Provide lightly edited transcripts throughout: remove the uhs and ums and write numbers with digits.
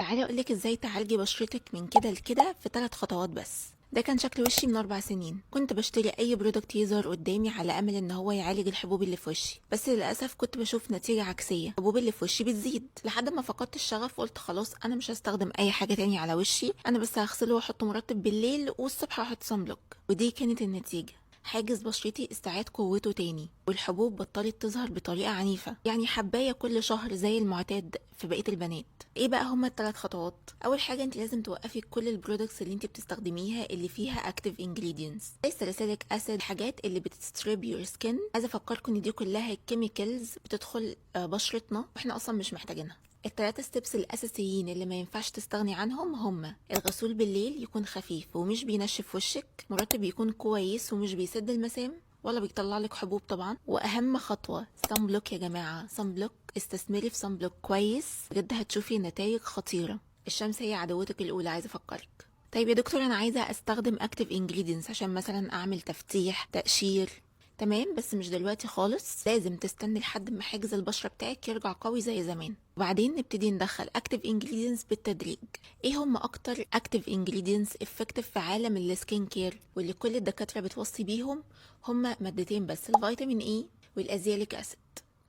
تعالي اقولك ازاي تعالجي بشرتك من كده لكده في 3 خطوات بس. ده كان شكل وشي من 4 سنين. كنت بشتري اي برودكت يظهر قدامي على امل ان هو يعالج الحبوب اللي في وشي، بس للاسف كنت بشوف نتيجة عكسية، الحبوب اللي في وشي بتزيد لحد ما فقدت الشغف وقلت خلاص انا مش هستخدم اي حاجة تاني على وشي، انا بس هغسله واحط مرطب بالليل والصبح هحط صن بلوك. ودي كانت النتيجة، حاجز بشرتي استعاد قوته تاني والحبوب بطلت تظهر بطريقة عنيفة، يعني حباية كل شهر زي المعتاد في بقية البنات. ايه بقى هما ال3 خطوات؟ اول حاجة انت لازم توقفي كل البرودكتس اللي انت بتستخدميها اللي فيها اكتيف انجريدينتس زي ساليسيليك اسيد، حاجات اللي بتستريب يور سكين. عايزة افكركم ان دي كلها كيميكالز بتدخل بشرتنا واحنا اصلا مش محتاجينها. ال3 ستيبس الاساسيين اللي ما ينفعش تستغني عنهم هما: الغسول بالليل يكون خفيف ومش بينشف وشك، مرطب يكون كويس ومش بيسد المسام ولا بيطلع لك حبوب طبعا، واهم خطوه صن بلوك. يا جماعه صن بلوك، استثمري في صن بلوك كويس بجد هتشوفي نتائج خطيره. الشمس هي عدوتك الاولى، عايزه افكرك. طيب يا دكتور انا عايزه استخدم اكتيف انجريدينتس عشان مثلا اعمل تفتيح تقشير. تمام، بس مش دلوقتي خالص، لازم تستني لحد ما حاجز البشره بتاعك يرجع قوي زي زمان، وبعدين نبتدي ندخل اكتيف انجريدينتس بالتدريج. ايه هم اكتر اكتيف انجريدينتس افكتيف في عالم السكين كير واللي كل الدكاتره بتوصي بيهم؟ هم مادتين بس، الفيتامين اي والازيليك اسيد،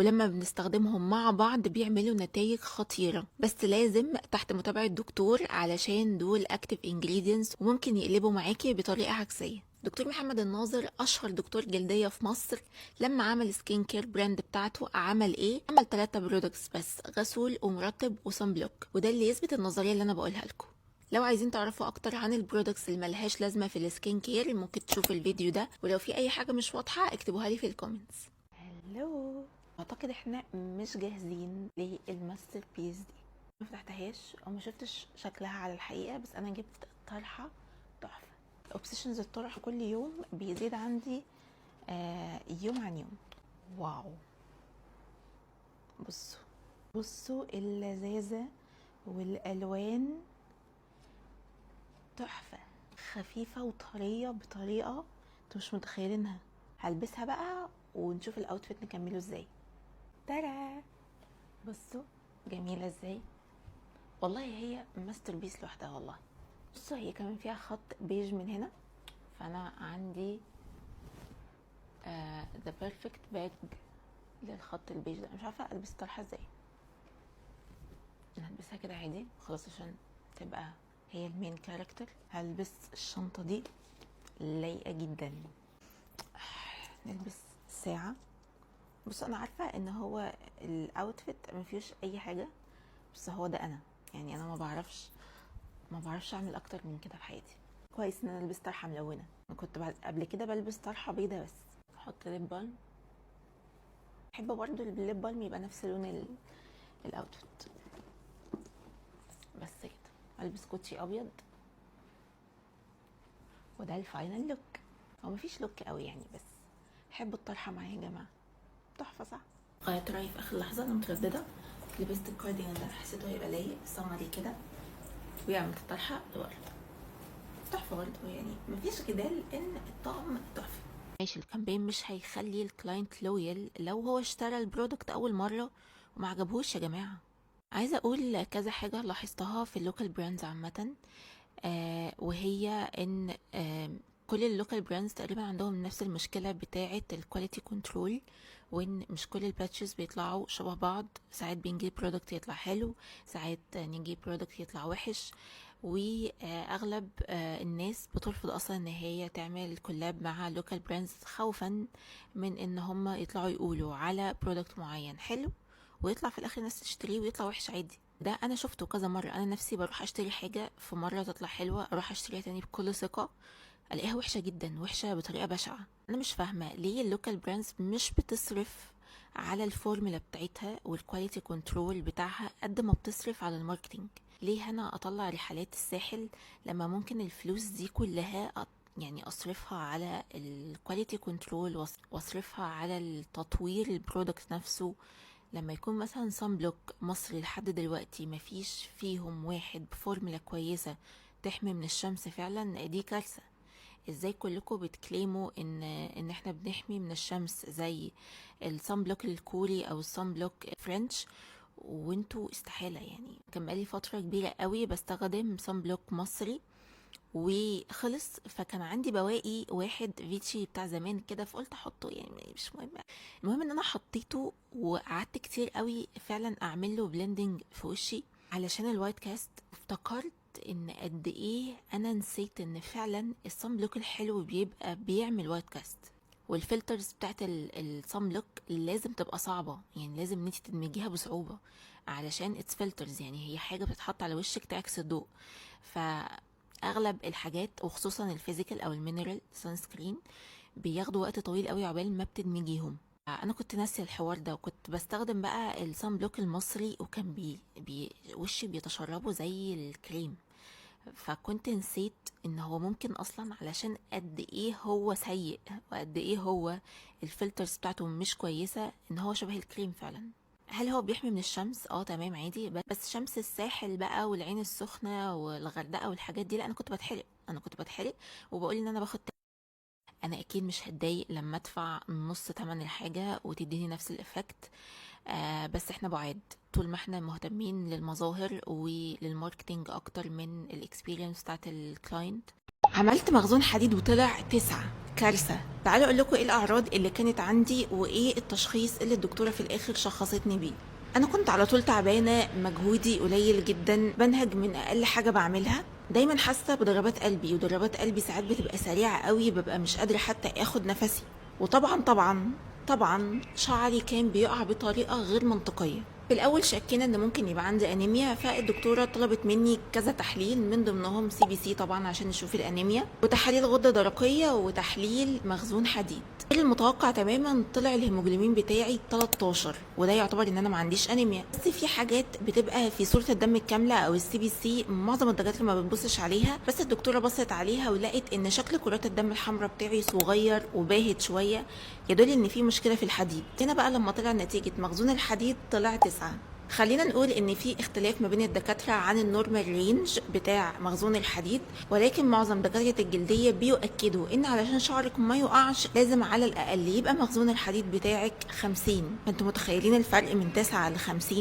ولما بنستخدمهم مع بعض بيعملوا نتائج خطيرة، بس لازم تحت متابعة دكتور علشان دول اكتيف انجريدينتس وممكن يقلبوا معاكي بطريقة عكسية. دكتور محمد الناظر اشهر دكتور جلدية في مصر، لما عمل سكين كير براند بتاعته عمل ايه؟ عمل 3 برودكتس بس، غسول ومرطب وصن بلوك، وده اللي يثبت النظرية اللي انا بقولها لكم. لو عايزين تعرفوا اكتر عن البرودكتس اللي ملهاش لازمة في السكين كير ممكن تشوفوا الفيديو ده، ولو في اي حاجة مش واضحة اكتبوها لي في الكومنتس. هلو، اعتقد احنا مش جاهزين للماستر بيس دي. ما فتحتهاش او ما شفتش شكلها على الحقيقه، بس انا جبت طرحه تحفه. اوبسيشنز الطرح كل يوم بيزيد عندي يوم عن يوم. واو، بصوا بصوا اللذاذه والالوان تحفه، خفيفه وطريه بطريقه انتوا مش متخيلينها. هلبسها بقى ونشوف الاوتفيت نكمله ازاي. ترى بصوا جميلة ازاي، والله هي ماستر بيس لوحدها والله. بصوا هي كمان فيها خط بيج من هنا، فانا عندي ذا بيرفكت باج للخط البيج ده. مش عارفة البس الطرحة ازاي، انا هلبسها كده عادي خلاص عشان تبقى هي المين كاركتر. هلبس الشنطة دي لايقة جدا. نلبس ساعة. بص انا عارفة ان هو الاوتفيت مفيهوش اي حاجة، بس هو ده انا، يعني انا ما بعرفش اعمل اكتر من كده في حياتي. كويس ان انا لبست طرحه ملونه، انا كنت قبل كده بلبس طرحه بيضه بس. احط ليب بالم، بحب برضو الليب بالم يبقى نفس لون الاوتفيت. بس كده البس كوتشي ابيض، وده الفاينل لوك. هو مفيش لوك قوي يعني، بس بحب الطرحه معايا يا جماعه، تحفه صح. غيرت رايي في اخر لحظه، انا متردده. لبست الكارديجان ده حسيته هيبقى لايق سمري كده، ويعمل الطرحه لورا تحفه برضه، يعني مفيش جدال ان الطقم تحفه. ماشي، الكامبين مش هيخلي الكلاينت لويال لو هو اشترى البرودكت اول مره وما عجبهوش يا جماعه. عايزه اقول كذا حاجه لاحظتها في اللوكال براندز عامه، وهي ان كل اللوكال براندز تقريبا عندهم نفس المشكله بتاعه الكواليتي كنترول، وان مش كل الباتشز بيطلعوا شبه بعض. ساعات بنجيب برودكت يطلع حلو، ساعات نجيب برودكت يطلع وحش، واغلب الناس بترفض اصلا ان هي تعمل كولاب مع لوكال براندز خوفا من ان هم يطلعوا يقولوا على برودكت معين حلو ويطلع في الاخر الناس تشتريه ويطلع وحش عادي. ده انا شفته كذا مره، انا نفسي بروح اشتري حاجه في مره تطلع حلوه اروح اشتريها تاني بكل ثقه الاقيها وحشه جدا، وحشه بطريقه بشعه. انا مش فاهمه ليه اللوكال براندز مش بتصرف على الفورمولا بتاعتها والكواليتي كنترول بتاعها قد ما بتصرف على الماركتينج. ليه انا اطلع رحلات الساحل لما ممكن الفلوس دي كلها يعني اصرفها على الكواليتي كنترول واصرفها على التطوير البرودكت نفسه. لما يكون مثلا صن بلوك مصر لحد دلوقتي مفيش فيهم واحد بفورمولا كويسة تحمي من الشمس، فعلا دي كارثة. ازاي كلكم بتكليموا ان احنا بنحمي من الشمس زي الصن بلوك الكوري او الصن بلوك فرنش، وانتوا استحالة يعني. كان بقالي فترة كبيرة قوي بستخدم صن بلوك مصري وخلص، فكان عندي بواقي واحد فيتشي بتاع زمان كده، فقلت احطه يعني مش مهم. المهم ان انا حطيته وقعدت كتير قوي فعلا اعمل له بلندنج في وشي علشان الوايت كاست. افتكرت ان قد ايه انا نسيت ان فعلا الصن بلوك الحلو بيبقى بيعمل وايت كاست. والفلترز بتاعت الصن بلوك لازم تبقى صعبة، يعني لازم ان انت تدمجيها بصعوبة علشان اتس فلترز، يعني هي حاجة بتتحط على وشك تعكس الضوء. فاغلب الحاجات وخصوصا الفيزيكال او المينرال سان سكرين بياخدوا وقت طويل قوي عقبال ما بتدمجيهم. انا كنت ناسيه الحوار ده، وكنت بستخدم بقى الصن بلوك المصري، وكان وشي بيتشربه زي الكريم. فكنت نسيت ان هو ممكن اصلا علشان قد ايه هو سيء وقد ايه هو الفلترز بتاعته مش كويسة ان هو شبه الكريم فعلا. هل هو بيحمي من الشمس؟ اه تمام عادي، بس شمس الساحل بقى والعين السخنة والغردقة والحاجات دي لا، انا كنت بتحرق وبقول ان انا باخد. انا اكيد مش هتضايق لما ادفع نص تمن الحاجة وتديني نفس الافكت. بس احنا بعاد طول ما احنا مهتمين للمظاهر وللماركتينج اكتر من الاكسبيرينس بتاعت الكلاينت. عملت مخزون حديد وطلع 9. كارثة. تعالوا اقول لكم ايه الاعراض اللي كانت عندي وايه التشخيص اللي الدكتورة في الاخر شخصتني بيه. انا كنت على طول تعبانة، مجهودي قليل جدا، بنهج من اقل حاجة بعملها، دايما حاسة بضربات قلبي، وضربات قلبي ساعات بتبقى سريعة قوي، ببقى مش قادرة حتى اخد نفسي. وطبعا شعري كان بيقع بطريقة غير منطقية. في الأول شكينا إن ممكن يبقى عندي أنيميا، فالدكتورة طلبت مني كذا تحليل من ضمنهم CBC طبعا عشان نشوف الأنيميا، وتحاليل غدة درقية، وتحليل مخزون حديد. غير المتوقع تماما طلع الهيموجلوبين بتاعي 13، وده يعتبر ان انا ما عنديش انيميا. بس في حاجات بتبقى في صورة الدم الكاملة او CBC معظم الدكاترة ما بتبصش عليها، بس الدكتورة بصت عليها ولقت ان شكل كرات الدم الحمراء بتاعي صغير وباهت شوية، يدل ان في مشكلة في الحديد. هنا بقى لما طلع نتيجة مخزون الحديد طلع 9. خلينا نقول ان في اختلاف ما بين الدكاترة عن النورمال رينج بتاع مخزون الحديد، ولكن معظم دكاترة الجلدية بيؤكدوا ان علشان شعرك ما يقعش لازم على الاقل يبقى مخزون الحديد بتاعك 50. فانتوا متخيلين الفرق من 9 ل 50؟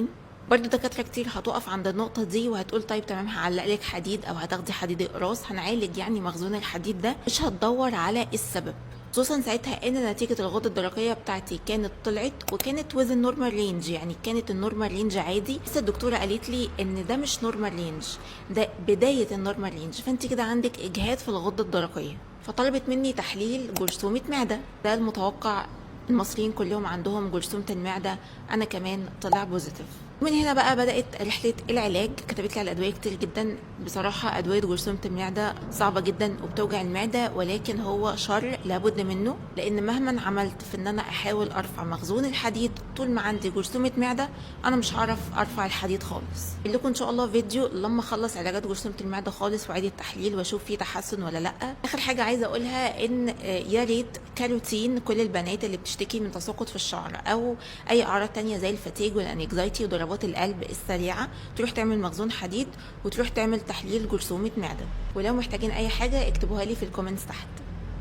برضه دكاترة كتير هتقف عند النقطة دي وهتقول طيب تمام هعلق لك حديد او هتاخدي حديد اقراص، هنعالج يعني مخزون الحديد ده، مش هتدور على السبب. خصوصا ساعتها ان نتيجة الغدة الدرقية بتاعتي كانت طلعت وكانت وزن نورمال رينج، يعني كانت النورمال رينج عادي، بس الدكتورة قالت لي ان ده مش نورمال رينج، ده بداية النورمال رينج، فانت كده عندك اجهاد في الغدة الدرقية. فطلبت مني تحليل جرثومة معدة، ده المتوقع، المصريين كلهم عندهم جرثومة المعدة، انا كمان طلع بوزيتيف. من هنا بقى بدأت رحلة العلاج. كتبت لي على أدوية كتير جدا، بصراحة أدوية جرثومة المعدة صعبة جدا وبتوجع المعدة، ولكن هو شر لابد منه، لأن مهما عملت في إن أنا أحاول أرفع مخزون الحديد طول ما عندي جرثومة معدة أنا مش هعرف أرفع الحديد خالص. أقول لكم إن شاء الله فيديو لما أخلص علاجات جرثومة المعدة خالص وأعيد التحليل وأشوف فيه تحسن ولا لأ. آخر حاجة عايزة أقولها إن يا ريت كروتين كل البنات اللي بتشتكي من تساقط في الشعر أو أي أعراض تانية زي الفتيج والأنكزايتي وضربات القلب السريعة تروح تعمل مخزون حديد وتروح تعمل تحليل جرثومة معدة. ولو محتاجين أي حاجة اكتبوها لي في الكومنتس تحت،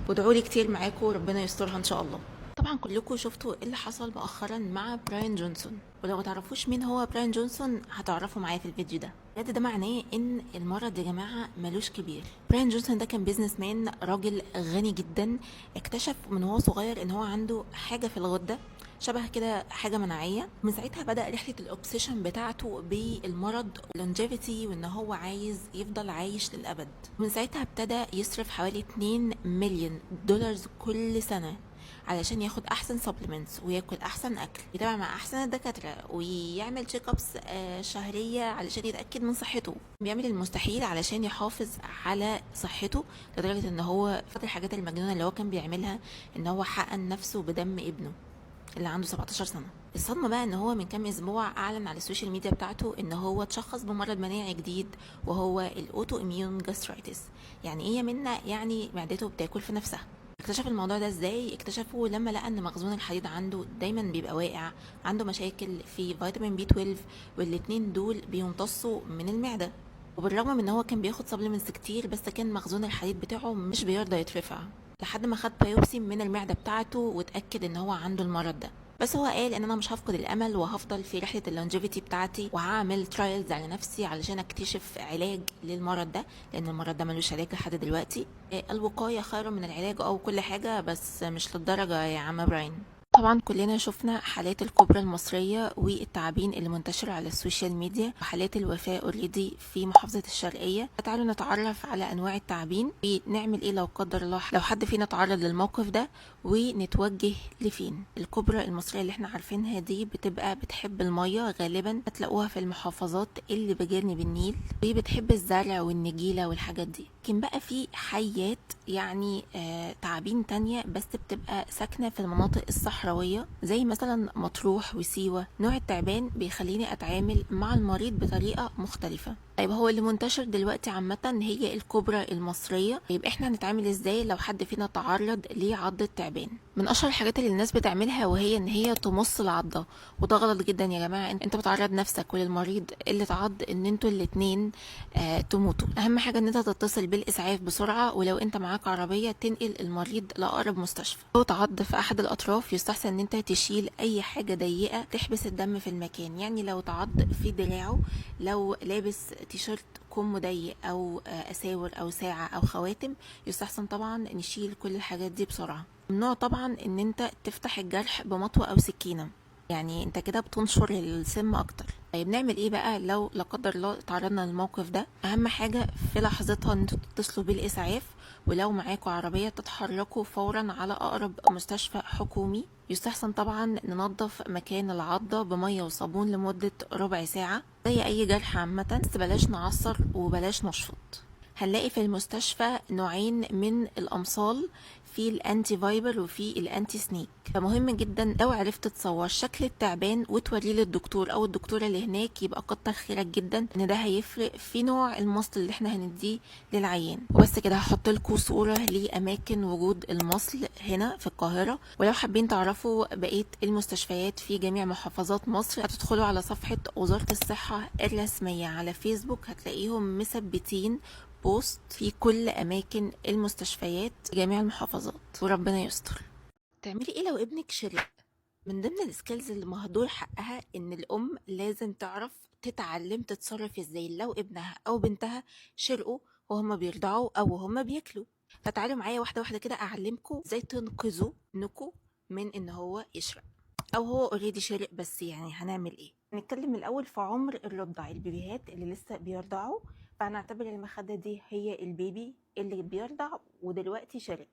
وادعوا لي كتير معاكم ربنا يسترها إن شاء الله. طبعا كلكم شفتوا ايه اللي حصل مؤخرا مع براين جونسون، ولو ما تعرفوش مين هو براين جونسون هتعرفوا معايا في الفيديو ده. بجد ده معناه ان المرض يا جماعه ملوش كبير. براين جونسون ده كان بيزنس مان، راجل غني جدا، اكتشف من هو صغير ان هو عنده حاجه في الغده شبه كده حاجه مناعيه. من ساعتها بدا رحله الاوبسيشن بتاعته بالمرض longevity، وان هو عايز يفضل عايش للابد. من ساعتها ابتدى يصرف حوالي 2 مليون دولار كل سنه علشان ياخد احسن سبلمنتس وياكل احسن اكل، يتابع مع احسن الدكاتره، ويعمل تشيك ابس شهريه علشان يتاكد من صحته. بيعمل المستحيل علشان يحافظ على صحته، لدرجه ان هو فاكر الحاجات المجنونه اللي هو كان بيعملها ان هو حقن نفسه بدم ابنه اللي عنده 17 سنه. الصدمه بقى ان هو من كام اسبوع اعلن على السوشيال ميديا بتاعته ان هو اتشخص بمرض مناعي جديد وهو الاوتو اميون جاسترايتس. يعني ايه منا؟ يعني معدته بتاكل في نفسها. اكتشف الموضوع ده ازاي؟ اكتشفه لما لقى ان مخزون الحديد عنده دايما بيبقى واقع، عنده مشاكل في فيتامين بي 12، والاتنين دول بيمتصوا من المعده. وبالرغم من ان هو كان بياخد سبلمنتس كتير بس كان مخزون الحديد بتاعه مش بيرضى يترفع، لحد ما خد بايوبسي من المعده بتاعته واتاكد ان هو عنده المرض ده. بس هو قال ان انا مش هفقد الامل وهفضل في رحله اللونجيفيتي بتاعتي وهعمل ترايلز على نفسي علشان اكتشف علاج للمرض ده، لان المرض ده ملوش علاج لحد دلوقتي. الوقايه خير من العلاج او كل حاجه، بس مش للدرجه يا عم براين. طبعا كلنا شفنا حالات الكبرى المصرية والتعابين اللي منتشرة على السوشيال ميديا وحالات الوفاة اوريدي في محافظة الشرقية. تعالوا نتعرف على انواع التعابين ونعمل ايه لو قدر الله لو حد فينا تعرض للموقف ده ونتوجه لفين. الكبرى المصرية اللي احنا عارفينها دي بتبقى بتحب المية، غالبا هتلاقوها في المحافظات اللي بجانب النيل، وبتحب الزرع والنجيلة والحاجات دي. لكن بقى في حيات يعني تعابين تانية بس بتبقى ساكنة في المناطق الصحراوية زي مثلا مطروح وسيوة. نوع التعبان بيخليني أتعامل مع المريض بطريقة مختلفة. طيب هو اللي منتشر دلوقتي عامة هي الكوبرا المصرية. طيب احنا هنتعامل ازاي لو حد فينا تعرض لعضة تعبان؟ من اشهر الحاجات اللي الناس بتعملها وهي ان هي تمص العضة، وده غلط جدا يا جماعة. انت بتعرض نفسك وللمريض اللي اتعض ان انتوا الاتنين تموتوا. اهم حاجة ان انت تتصل بالاسعاف بسرعة، ولو انت معاك عربية تنقل المريض لاقرب مستشفى. لو تعض في احد الاطراف يستحسن ان انت تشيل اي حاجة ضيقة تحبس الدم في المكان. يعني لو تعض في دراعه، لو لابس تيشيرت كم ضيق او اساور او ساعة او خواتم، يستحسن طبعا نشيل كل الحاجات دي بسرعة. ممنوع طبعا ان انت تفتح الجرح بمطوة او سكينة، يعني انت كده بتنشر السم اكتر. طيب نعمل ايه بقى لو لا قدر الله تعرضنا للموقف ده؟ اهم حاجة في لحظتها ان انتوا تتصلوا بالاسعاف، ولو معاكوا عربية تتحركوا فورا على اقرب مستشفى حكومي. يستحسن طبعا ننظف مكان العضة بمية وصابون لمدة ربع ساعة زي اي جرح عامة، بس بلاش نعصر وبلاش نشفط. هنلاقي في المستشفى نوعين من الامصال، في الانتي فايبر وفي الانتي سنيك. فمهم جدا لو عرفت تصور شكل التعبان وتوريه للدكتور او الدكتوره اللي هناك يبقى كتر خيرك جدا، ان ده هيفرق في نوع المصل اللي احنا هنديه للعيان. وبس كده هحط لكم صوره لاماكن وجود المصل هنا في القاهره، ولو حابين تعرفوا بقيه المستشفيات في جميع محافظات مصر هتدخلوا على صفحه وزاره الصحه الرسميه على فيسبوك، هتلاقيهم مثبتين بوست في كل اماكن المستشفيات جميع المحافظات، وربنا يستر. تعملي ايه لو ابنك شرق؟ من ضمن السكيلز اللي مهدور حقها ان الام لازم تعرف تتعلم تتصرف ازاي لو ابنها او بنتها شرقوا وهما بيرضعوا او هما بياكلوا. فتعالوا معايا واحده واحده كده اعلمكم ازاي تنقذوا ابنكم من ان هو يشرق او هو اوريدي شرق. بس يعني هنعمل ايه؟ نتكلم الاول في عمر الرضع، البيبيهات اللي لسه بيرضعوا. فهنعتبر المخده دي هي البيبي اللي بيرضع ودلوقتي شرق.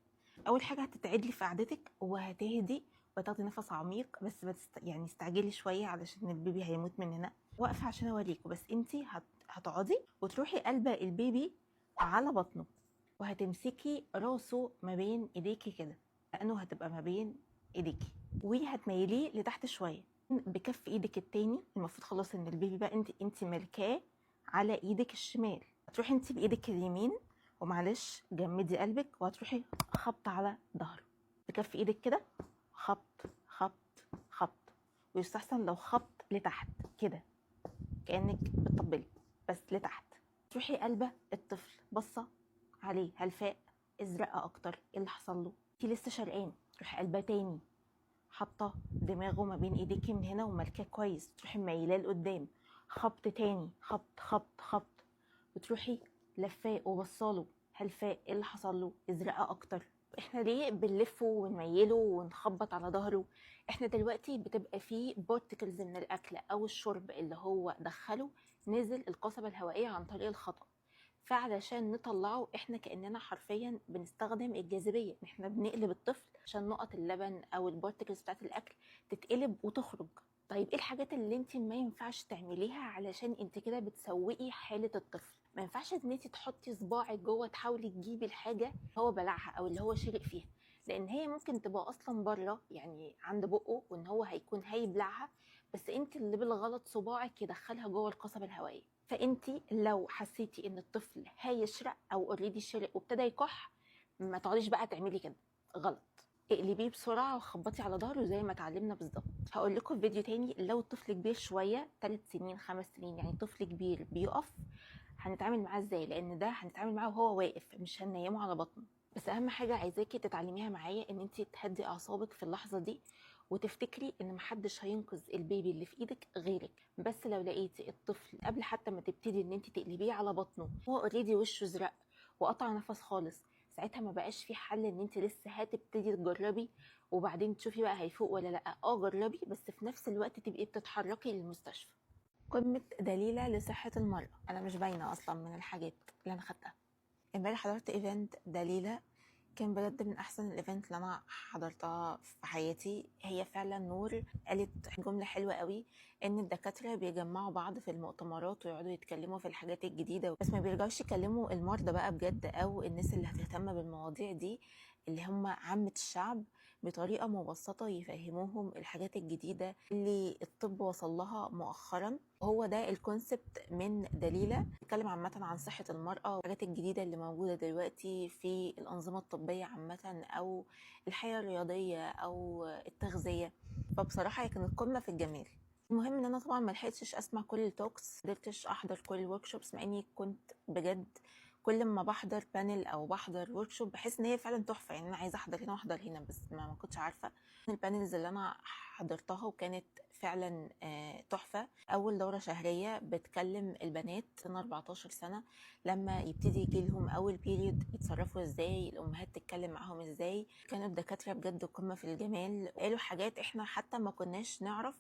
اول حاجه هتتعدلي في قعدتك وهتهدي وتاخدي نفس عميق، بس يعني استعجلي شويه علشان البيبي هيموت مننا. واقفه عشان اوريكم، بس انتي هتقعدي وتروحي قلبه البيبي على بطنه، وهتمسكي راسه ما بين ايديكي كده، لانه هتبقى ما بين ايديكي، وهتميليه لتحت شويه بكف ايدك التاني. المفروض خلاص ان البيبي بقى انت ملكاه على ايدك الشمال. هتروحي انت بايدك اليمين ومعلش جمدي قلبك، وهتروحي خبط على ظهره بكف ايدك كده، خبط خبط خبط. ويستحسن لو خبط لتحت كده كانك بتطبلي، بس لتحت. تروحي قلبه الطفل بصه عليه، هل فاق؟ ازرقه اكتر؟ ايه اللي حصل له؟ انتي لسه شرقان. تروحي قلبه تاني، حاطه دماغه ما بين ايديكي من هنا وملكاه كويس، تروحي مايلاه لقدام، خبط تاني، خبط خبط خبط. وتروحي لفاه وبصاله، هل فاق؟ ايه اللي حصل له؟ ازرقه اكتر. احنا ليه بنلفه ونميله ونخبط على ظهره؟ احنا دلوقتي بتبقى فيه بارتكلز من الاكل او الشرب اللي هو دخله نزل القصبة الهوائية عن طريق الخطأ. فعلشان نطلعه احنا كأننا حرفيا بنستخدم الجاذبية، احنا بنقلب الطفل عشان نقط اللبن او البارتكلز بتاعت الاكل تتقلب وتخرج. طيب ايه الحاجات اللي انت ما ينفعش تعمليها علشان انت كده بتسوقي حالة الطفل؟ ما ينفعش ان انت تحطي صباعك جوه تحاولي تجيبي الحاجة هو بلعها او اللي هو شرق فيها، لان هي ممكن تبقى اصلا بره يعني عند بقه وان هو هيكون هيبلعها، بس انت اللي بالغلط صباعك يدخلها جوه القصبة الهوائية. فانت لو حسيتي ان الطفل هيشرق او اوريدي شرق وابتدى يكح، ما تقعديش بقى تعملي كده، غلط. اقلبيه بسرعه وخبطي على ظهره زي ما اتعلمنا بالظبط. هقول لكم في فيديو تاني لو الطفل كبير شويه 3 سنين 5 سنين، يعني طفل كبير بيقف، هنتعامل معاه ازاي، لان ده هنتعامل معاه وهو واقف مش هننيمه على بطنه. بس اهم حاجه عايزاكي تتعلميها معايا ان انت تهدي اعصابك في اللحظه دي، وتفتكري ان محدش هينقذ البيبي اللي في ايدك غيرك. بس لو لقيتي الطفل قبل حتى ما تبتدي ان انت تقلبيه على بطنه هو اوريدي وشه زرق وقطع نفس خالص، ساعتها ما بقاش في حل ان انت لسه هتبتدي تجربي وبعدين تشوفي بقى هيفوق ولا لا. جربي، بس في نفس الوقت تبقي بتتحركي للمستشفى. قمة دليلة لصحة المرأة. انا مش باينة اصلا من الحاجات اللي انا خدتها. امبارح حضرت ايفنت دليلة، كان بجد من احسن الايفنت اللي انا حضرتها في حياتي. هي فعلا نور قالت جمله حلوه قوي، ان الدكاتره بيجمعوا بعض في المؤتمرات ويقعدوا يتكلموا في الحاجات الجديده، بس ما بيرجعوش يكلموا المرضى بقى بجد او الناس اللي هتهتم بالمواضيع دي اللي هم عامه الشعب بطريقه مبسطه، يفهموهم الحاجات الجديده اللي الطب وصل لها مؤخرا. هو ده الكونسبت من دليلة، بتتكلم عامة عن صحة المرأة والحاجات الجديدة اللي موجودة دلوقتي في الأنظمة الطبية عامة أو الحياة الرياضية أو التغذية. فبصراحة هي كانت قمة في الجمال. المهم ان انا طبعا ما لحقتش اسمع كل التوكس، قدرتش احضر كل الورك شوبس، مع اني كنت بجد كل ما بحضر بانل او بحضر ورك شوب بحس ان هي فعلا تحفه. يعني انا عايزه احضر هنا واحضر هنا، بس ما كنتش عارفه. البانلز اللي انا حضرتها وكانت فعلا تحفه. اول دوره شهريه بتكلم البنات سن 14 سنه لما يبتدي يجي لهم اول بيريود يتصرفوا ازاي، الامهات تتكلم معاهم ازاي. كانوا الدكاتره بجد قمه في الجمال، قالوا حاجات احنا حتى ما كناش نعرف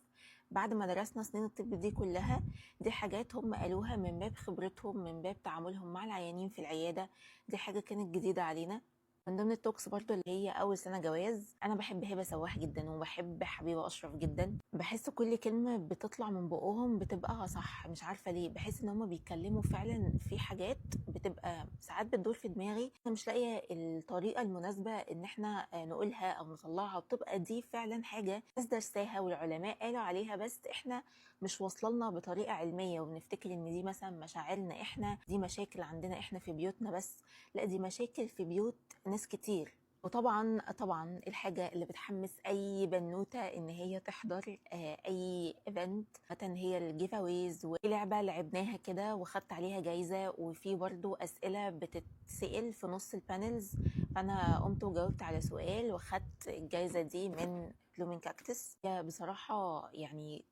بعد ما درسنا سنين الطب دي كلها. دي حاجات هم قالوها من باب خبرتهم، من باب تعاملهم مع العيانين في العياده. دي حاجه كانت جديده علينا. من ضمن التوكس برضو اللي هي اول سنه جواز، انا بحب هبه سواح جدا وبحب حبيبه اشرف جدا. بحس كل كلمه بتطلع من بقهم بتبقى صح، مش عارفه ليه. بحس ان هم بيتكلموا فعلا في حاجات بتبقى ساعات بتدور في دماغي، انا مش لاقيه الطريقه المناسبه ان احنا نقولها او نطلعها، وبتبقى دي فعلا حاجه ناس درساها والعلماء قالوا عليها، بس احنا مش واصلنا بطريقه علميه وبنفتكر ان دي مثلا مشاعرنا احنا، دي مشاكل عندنا احنا في بيوتنا بس. لا، دي مشاكل في بيوت ناس كتير. وطبعا الحاجة اللي بتحمس أي بنوتة إن هي تحضر أي إيفنت مثلا هي الجيفاويز، ولعبة لعبناها كده وخدت عليها جايزة، وفي برضو أسئلة بتتسأل في نص البانلز، فأنا قمت وجاوبت على سؤال وخدت الجايزة دي من بلومين كاكتس. بصراحة يعني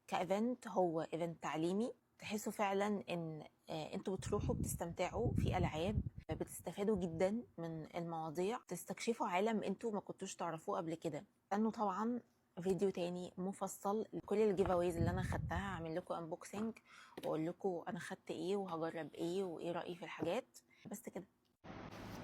كايفنت هو ايفنت تعليمي، تحسوا فعلا ان انتوا بتروحوا بتستمتعوا في العاب، بتستفادوا جدا من المواضيع، تستكشفوا عالم انتوا ما كنتوش تعرفوه قبل كده. لانه طبعا فيديو تاني مفصل لكل الجيف اويز اللي انا خدتها، هعمل لكم انبوكسنج واقول لكم انا خدت ايه وهجرب ايه وايه رايي في الحاجات. بس كده.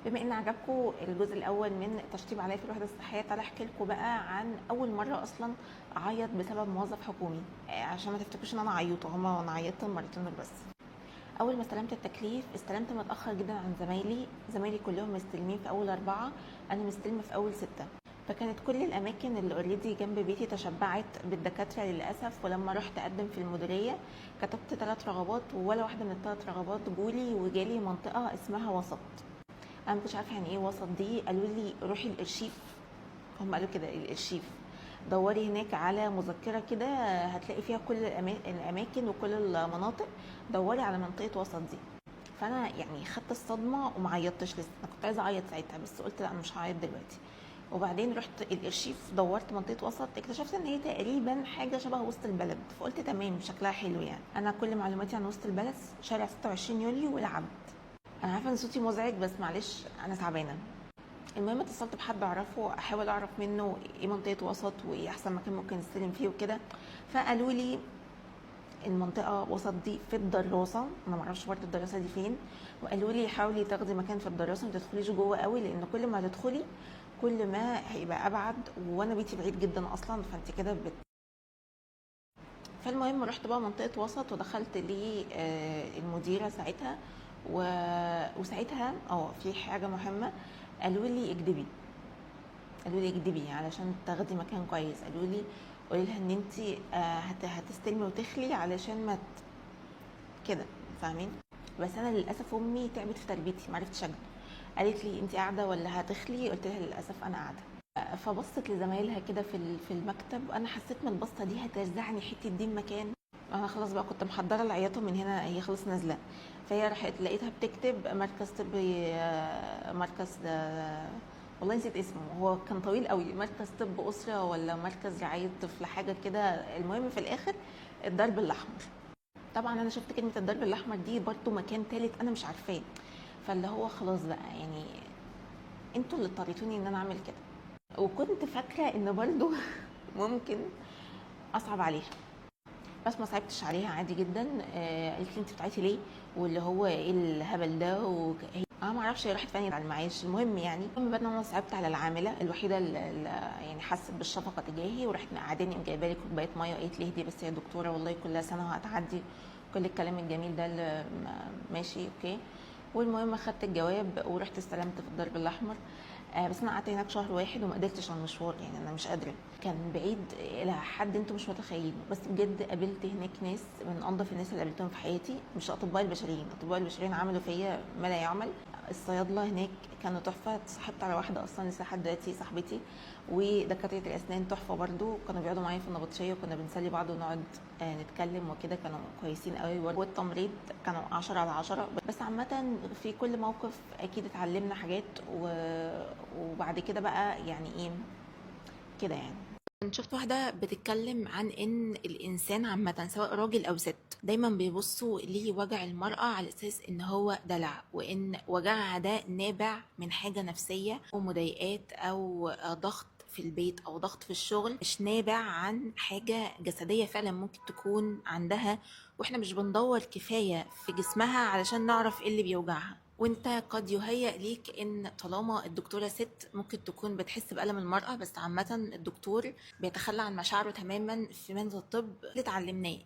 بما ان عجبكم الجزء الاول من تشطيب عليا في الوحده الصحيه، تعالى احكي لكم بقى عن اول مره اصلا اعيط بسبب موظف حكومي، عشان ما تفتكروش ان انا عيوطه، هما انا عيطت مرتين بس. اول ما استلمت التكليف استلمت متاخر جدا عن زمايلي كلهم مستلمين في اول 4، انا مستلمه في اول 6. فكانت كل الاماكن اللي اوريدي جنب بيتي تشبعت بالدكاتره للاسف. ولما رحت اقدم في المديريه كتبت 3 رغبات، ولا واحده من ال3 رغبات جولي، وجالي منطقه اسمها وسط. انا ما كنتش عارفه يعني ايه وسط دي. قالوا لي روحي الارشيف، هم قالوا كده الارشيف، دوري هناك على مذكره كده هتلاقي فيها كل الاماكن وكل المناطق، دوري على منطقه وسط دي. فانا يعني خدت الصدمه وما عيطتش لسه، انا كنت عايزه اعيط ساعتها بس قلت لا انا مش هعيط دلوقتي. وبعدين رحت الارشيف دورت منطقه وسط، اكتشفت ان هي تقريبا حاجه شبه وسط البلد، فقلت تمام شكلها حلو. يعني انا كل معلوماتي عن وسط البلد شارع 26 يوليو والعبد. انا عارفه ان صوتي مزعج بس معلش انا تعبانه. المهم اتصلت بحد اعرفه احاول اعرف منه ايه منطقه وسط وايه احسن مكان ممكن نستلم فيه وكده. فقالوا لي المنطقه وسط دي في الدراسه، انا ما اعرفش برضه الدراسه دي فين، وقالوا لي حاولي تاخدي مكان في الدراسه ما تدخليش جوه قوي، لان كل ما تدخلي كل ما هيبقى ابعد، وانا بيتي بعيد جدا اصلا، فانت كده فالمهم رحت بقى منطقه وسط ودخلت لي المديره ساعتها وساعتها في حاجه مهمه، قالوا لي اكدبي، قالوا لي اكدبي علشان تاخدي مكان كويس. قالوا لي قولي لها ان انت هتستلمي وتخلي علشان ما كده، فاهمين؟ بس انا للاسف امي تعبت في تربيتي، ما عرفتش اجري. قالت لي انت قاعده ولا هتخلي؟ قلت لها للاسف انا قاعده. فبصت لزمايلها كده في المكتب، انا حسيت من البصه دي هترزعني حته دين مكان. انا خلاص بقى كنت محضره العياطه من هنا، هي خلاص نازله. فهي راحت لقيتها بتكتب مركز طبي، مركز والله نسيت اسمه، هو كان طويل قوي، مركز طب اسره ولا مركز رعايه طفل حاجه كده. المهم في الاخر الدرب الاحمر. طبعا انا شفت كلمه الدرب الاحمر دي برضو مكان تالت انا مش عارفاه، فاللي هو خلاص بقى يعني انتوا اللي اضطريتوني ان انا اعمل كده. وكنت فاكره ان برضو ممكن اصعب عليها، بس ما صعبتش عليها عادي جدا. قالت لي انت بتعيطي ليه، واللي هو ايه الهبل ده، انا ما اعرفش هي راحت فين على المعاش. المهم يعني المهم بقى ان انا صعبت على العامله الوحيده اللي يعني حست بالشفقه تجاهي، وراحت مقعداني وجايبه لي كوبايه ميه، قالت لي اهدي بس يا دكتوره والله كلها سنه وهتعدي، كل الكلام الجميل ده اللي ماشي اوكي. والمهم اخدت الجواب ورحت استلمت في الدرب الاحمر. بس انا قعدت هناك شهر واحد وما قدرتش على المشوار، يعني انا مش قادره، كان بعيد الى حد انتوا مش متخيلين. بس بجد قابلت هناك ناس من انظف الناس اللي قابلتهم في حياتي، مش الاطباء البشريين، الاطباء البشريين عملوا فيا ما لا يعمل. الصيادله هناك كانوا تحفه، اتصاحبت على واحده اصلا لسه لحد دلوقتي صاحبتي. ودكاتره الاسنان تحفه برضو، كانوا بيقعدوا معايا في النبطشيه وكنا بنسلي بعض ونقعد نتكلم وكده، كانوا كويسين قوي. والتمريض كانوا 10/10. بس عامه في كل موقف اكيد اتعلمنا حاجات وبعد كده بقى يعني ايه كده يعني. كنت شفت واحدة بتتكلم عن ان الانسان عامة سواء راجل او ست دايما بيبصوا لوجع المرأة على اساس ان هو دلع، وان وجعها ده نابع من حاجة نفسية او مضايقات او ضغط في البيت او ضغط في الشغل، مش نابع عن حاجة جسدية فعلا ممكن تكون عندها، واحنا مش بندور كفاية في جسمها علشان نعرف ايه اللي بيوجعها. وانت قد يهيأ ليك ان طالما الدكتورة ست ممكن تكون بتحس بألم المرأة، بس عامة الدكتور بيتخلى عن مشاعره تماما في مهنة الطب. اللي اتعلمناه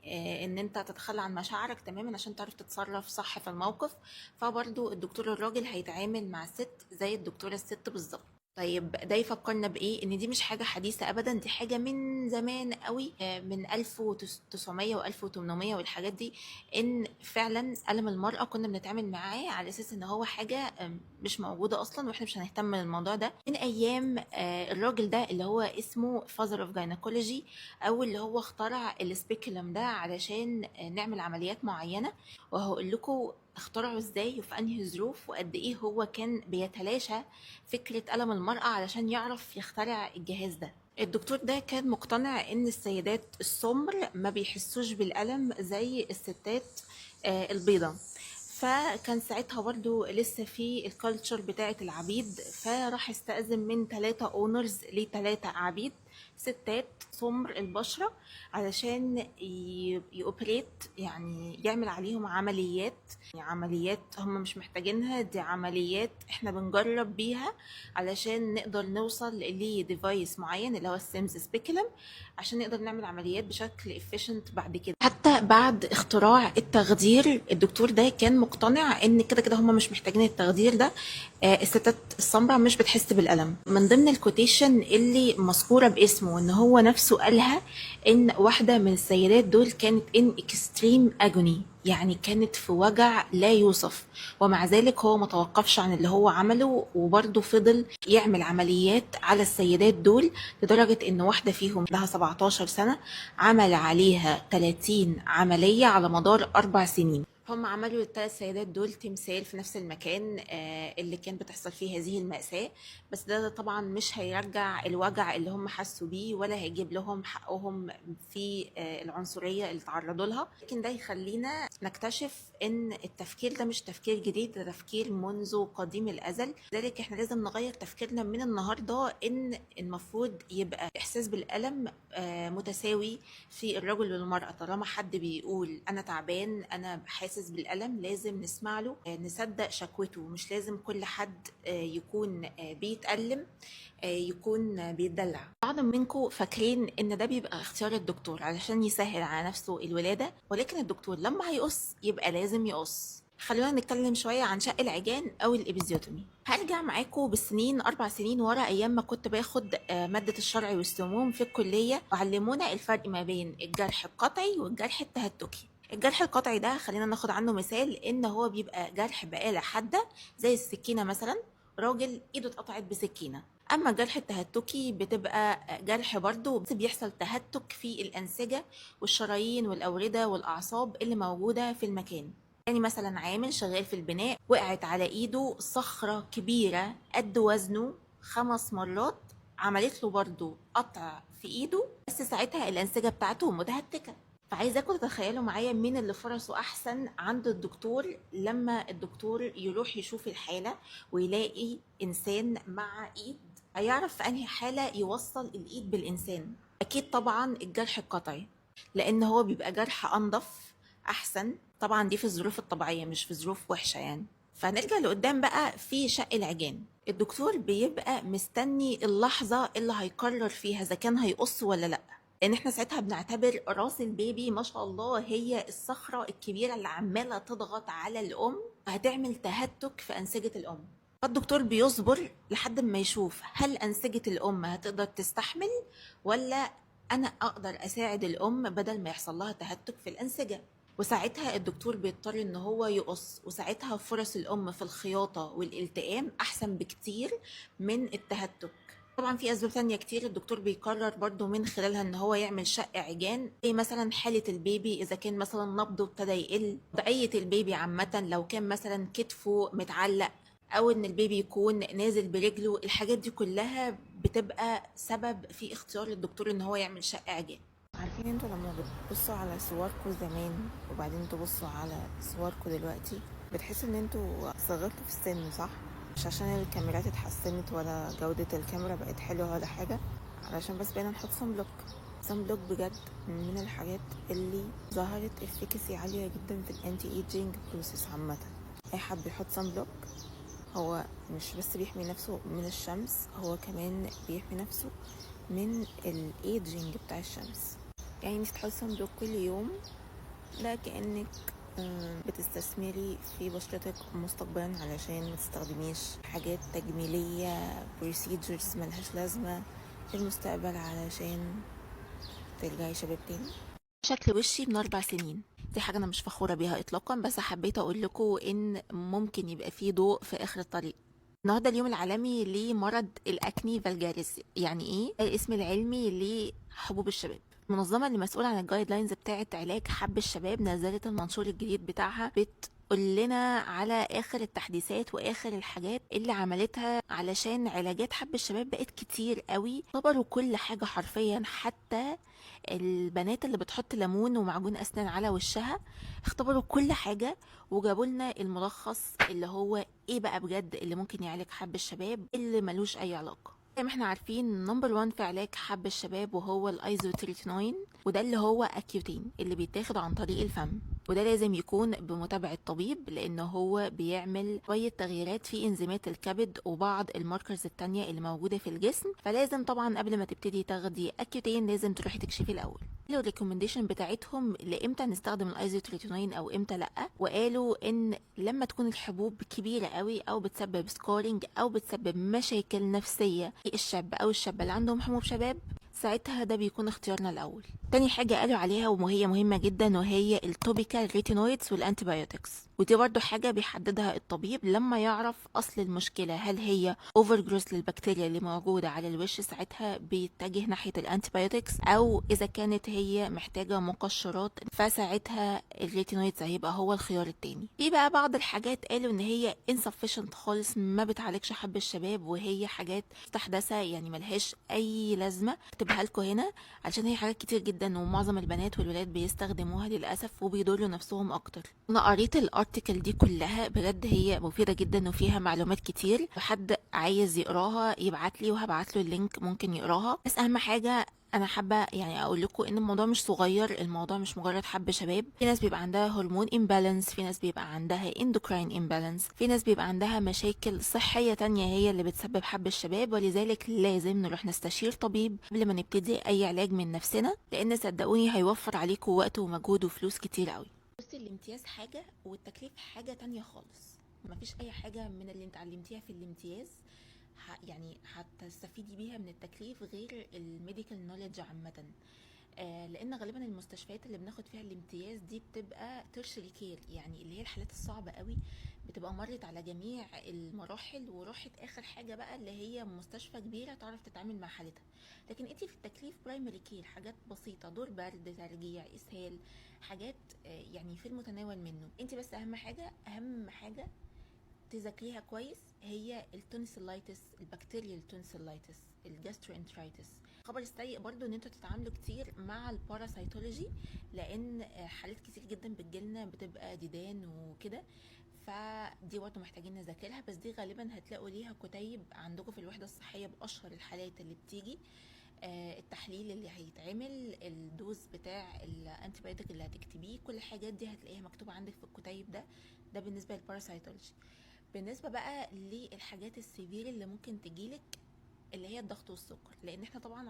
ان انت تتخلى عن مشاعرك تماما عشان تعرف تتصرف صح في الموقف. فبرضو الدكتور الراجل هيتعامل مع الست زي الدكتورة الست بالظبط. طيب ده يفكرنا بايه، ان دي مش حاجه حديثه ابدا، دي حاجه من زمان قوي، من 1900 و1800 والحاجات دي. ان فعلا الم المراه كنا بنتعامل معاه على اساس ان هو حاجه مش موجوده اصلا، واحنا مش هنهتم بالموضوع ده من ايام الراجل ده اللي هو اسمه فازر اوف جاينكولوجي، او اللي هو اخترع السبيكولم ده علشان نعمل عمليات معينه. وهقول لكم اخترعوا ازاي وفي انهي ظروف، وقد ايه هو كان بيتلاشى فكرة ألم المرأة علشان يعرف يخترع الجهاز ده. الدكتور ده كان مقتنع ان السيدات السمر ما بيحسوش بالألم زي الستات البيضة. فكان ساعتها برضو لسه في الكالتشر بتاعة العبيد، فراح استأذن من 3 اونرز ل3 عبيد ستات سمر البشرة علشان يوبريت، يعني يعمل عليهم عمليات. يعني عمليات هم مش محتاجينها، دي عمليات احنا بنجرب بيها علشان نقدر نوصل لديفايس معين اللي هو السيمز سبيكولم، عشان نقدر نعمل عمليات بشكل افيشنت بعد كده. حتى بعد اختراع التخدير الدكتور ده كان مقتنع ان كده كده هم مش محتاجين التخدير ده. الستات السمراء مش بتحس بالألم. من ضمن الكوتيشن اللي مذكورة باسمه ان هو نفسه قالها، ان واحدة من السيدات دول كانت ان اكستريم اجوني، يعني كانت في وجع لا يوصف، ومع ذلك هو ما توقفش عن اللي هو عمله، وبرضه فضل يعمل عمليات على السيدات دول، لدرجة ان واحدة فيهم لها 17 سنة عمل عليها 30 عملية على مدار 4 سنين. هم عملوا ال3 سيدات دول تمثال في نفس المكان اللي كان بتحصل فيه هذه المأساة، بس ده طبعا مش هيرجع الوجع اللي هم حسوا بيه، ولا هيجيب لهم حقهم في العنصرية اللي تعرضوا لها. لكن ده يخلينا نكتشف ان التفكير ده مش تفكير جديد، ده تفكير منذ قديم الأزل. لذلك احنا لازم نغير تفكيرنا من النهاردة، ان المفروض يبقى إحساس بالألم متساوي في الرجل والمرأة. طالما حد بيقول أنا تعبان أنا حاسس بالألم لازم نسمع له، نصدق شكوته، مش لازم كل حد يكون بيتألم يكون بيتدلع. بعض منكم فاكرين ان ده بيبقى اختيار الدكتور علشان يسهل على نفسه الولادة، ولكن الدكتور لما هيقص يبقى لازم يقص. خلونا نتكلم شوية عن شق العجان أو الإبيزيوتومي. هرجع معاكم بالسنين 4 سنين ورا، أيام ما كنت باخد مادة الشرع والسموم في الكلية، وعلمونا الفرق ما بين الجرح القطعي والجرح التهتكي. الجرح القطعي ده خلينا ناخد عنه مثال، ان هو بيبقى جرح بآلة حادة زي السكينة مثلا، راجل ايده اتقطعت بسكينة. اما الجرح التهتكي بتبقى جرح برضه بس بيحصل تهتك في الأنسجة والشرايين والأوردة والأعصاب اللي موجودة في المكان. يعني مثلا عامل شغال في البناء وقعت على ايده صخرة كبيرة قد وزنه 5 مرات، عملت له برضو قطع في ايده، بس ساعتها الانسجه بتاعته متهتكه. فعايزاكم تتخيلوا معايا مين اللي فرصه احسن عند الدكتور لما الدكتور يروح يشوف الحاله ويلاقي انسان مع ايد، هيعرف في انهي حاله يوصل الايد بالانسان. اكيد طبعا الجرح القطعي، لان هو بيبقى جرح انضف احسن. طبعا دي في الظروف الطبيعيه مش في ظروف وحشه يعني. فهنرجع لقدام بقى في شق العجان. الدكتور بيبقى مستني اللحظة اللي هيقرر فيها إذا كان هيقص ولا لأ، لأن احنا ساعتها بنعتبر راس البيبي ما شاء الله هي الصخرة الكبيرة اللي عمالة تضغط على الأم، فهتعمل تهتك في أنسجة الأم. فالدكتور بيصبر لحد ما يشوف هل أنسجة الأم هتقدر تستحمل، ولا أنا أقدر أساعد الأم بدل ما يحصل لها تهتك في الأنسجة. وساعتها الدكتور بيضطر ان هو يقص، وساعتها فرص الام في الخياطة والالتئام احسن بكتير من التهتك. طبعا في اسباب تانية كتير الدكتور بيقرر برضو من خلالها ان هو يعمل شق عجان، زي مثلا حالة البيبي اذا كان مثلا نبضه ابتدى يقل، وضعية البيبي عامة لو كان مثلا كتفه متعلق، او ان البيبي يكون نازل برجله. الحاجات دي كلها بتبقى سبب في اختيار الدكتور ان هو يعمل شق عجان. عارفين انتوا لما بتبصوا على صوركم زمان وبعدين تبصوا على صوركم دلوقتي، بتحسوا ان انتوا صغرتوا في السن، صح؟ مش عشان الكاميرات اتحسنت ولا جودة الكاميرا بقت حلوة ولا حاجة، علشان بس بقينا نحط صن بلوك. صن بلوك بجد من الحاجات اللي ظهرت افكاسي عالية جدا في الانتي ايجينج بروسيس عامة. اي حد بيحط صن بلوك هو مش بس بيحمي نفسه من الشمس، هو كمان بيحمي نفسه من الايجينج بتاع الشمس. يعني انت تحطي صن بلوك كل يوم، ده كأنك بتستثمري في بشرتك مستقبلا علشان ما تستخدميش حاجات تجميلية procedures ملهاش لازمة في المستقبل علشان ترجعي شباب تاني. شكل وشي من 4 سنين دي حاجة أنا مش فخورة بيها إطلاقا، بس حبيت أقول لكم إن ممكن يبقى فيه ضوء في آخر الطريق. النهارده اليوم العالمي لمرض الأكني فالجاريس. يعني إيه؟ الاسم العلمي لحبوب الشباب. المنظمة اللي مسؤولة عن الجايد لاينز بتاعة علاج حب الشباب نزلت المنشور الجديد بتاعها، بتقول لنا على آخر التحديثات وآخر الحاجات اللي عملتها علشان علاجات حب الشباب بقت كتير قوي. طبروا كل حاجة حرفيا، حتى البنات اللي بتحط ليمون ومعجون اسنان على وشها اختبروا كل حاجه وجابوا لنا الملخص اللي هو ايه بقى بجد اللي ممكن يعالج حب الشباب اللي ملوش اي علاقه. زي ما احنا عارفين نمبر 1 في علاج حب الشباب وهو الايزوتريتينوين، وده اللي هو اكيوتين اللي بيتاخد عن طريق الفم، وده لازم يكون بمتابعة طبيب لأن هو بيعمل شوية تغييرات في إنزيمات الكبد وبعض الماركرز التانية اللي موجودة في الجسم. فلازم طبعا قبل ما تبتدي تاخدي أكيوتين لازم تروحي تكشفي الأول. قالوا الريكومنديشن بتاعتهم لامتى نستخدم الايزوتريتينوين او امتى لا، وقالوا ان لما تكون الحبوب كبيره قوي او بتسبب سكارينج او بتسبب مشاكل نفسيه في الشاب او الشابه اللي عندهم حبوب شباب، ساعتها ده بيكون اختيارنا الاول. تاني حاجه قالوا عليها وهي مهمه جدا وهي التوبيكال ريتينويدز والانتيبيوتكس، ودي برضو حاجه بيحددها الطبيب لما يعرف اصل المشكله، هل هي اوفر جروث للبكتيريا اللي موجوده على الوش، ساعتها بيتجه ناحيه الانتيبيوتكس، او اذا كانت هي محتاجه مقشرات فساعتها الريتينويدز هيبقى هو الخيار التاني. في بقى بعض الحاجات قالوا ان هي insufficient خالص، ما بتعالجش حب الشباب، وهي حاجات مستحدثه يعني ملهاش اي لازمه. اكتبها لكم هنا علشان هي حاجات كتير جدا ومعظم البنات والولاد بيستخدموها للاسف وبيضروا نفسهم اكتر. انا قريت الارتكل دي كلها بجد هي مفيده جدا وفيها معلومات كتير، لو حد عايز يقراها يبعت لي وهبعت له اللينك ممكن يقراها. بس اهم حاجه انا حابه يعني اقول لكم ان الموضوع مش صغير، الموضوع مش مجرد حب شباب. في ناس بيبقى عندها هرمون امبالانس، في ناس بيبقى عندها اندوكراين امبالانس، في ناس بيبقى عندها مشاكل صحيه تانية هي اللي بتسبب حب الشباب، ولذلك لازم نروح نستشير طبيب قبل ما نبتدي اي علاج من نفسنا، لان صدقوني هيوفر عليكم وقت ومجهود وفلوس كتير قوي. بصي الامتياز حاجه والتكليف حاجه تانية خالص. مفيش اي حاجه من اللي انت علمتيها في الامتياز يعني هتستفيدي بيها من التكليف غير الميديكال نوليدج عامة. لان غالبا المستشفيات اللي بناخد فيها الامتياز دي بتبقى تيرشري كير، يعني اللي هي الحالات الصعبة قوي بتبقى مرت على جميع المراحل وراحت اخر حاجة بقى اللي هي مستشفى كبيرة تعرف تتعامل مع حالتها. لكن انتي في التكليف برايمري كير، حاجات بسيطة، دور برد، ترجيع، اسهال، حاجات يعني في المتناول منه. انتي بس اهم حاجة تذاكريها كويس هي التونسيلايتس، البكتيريال تونسيلايتس، الجاستروانترايتس. الخبر السيء برضو ان انتوا تتعاملوا كتير مع الباراسيتولوجي، لان حالات كتير جدا بتجيلنا بتبقى ديدان وكده، فدي برضه محتاجين نذاكرها. بس دي غالبا هتلاقوا ليها كتيب عندكم في الوحده الصحيه باشهر الحالات اللي بتيجي، التحليل اللي هيتعمل، الدوز بتاع الانتيبيوتيك اللي هتكتبيه، كل الحاجات دي هتلاقيها مكتوبه عندك في الكتيب ده. ده بالنسبه للباراسيتولوجي. بالنسبه بقى للحاجات السيفير اللي ممكن تجيلك، اللي هي الضغط والسكر، لان احنا طبعا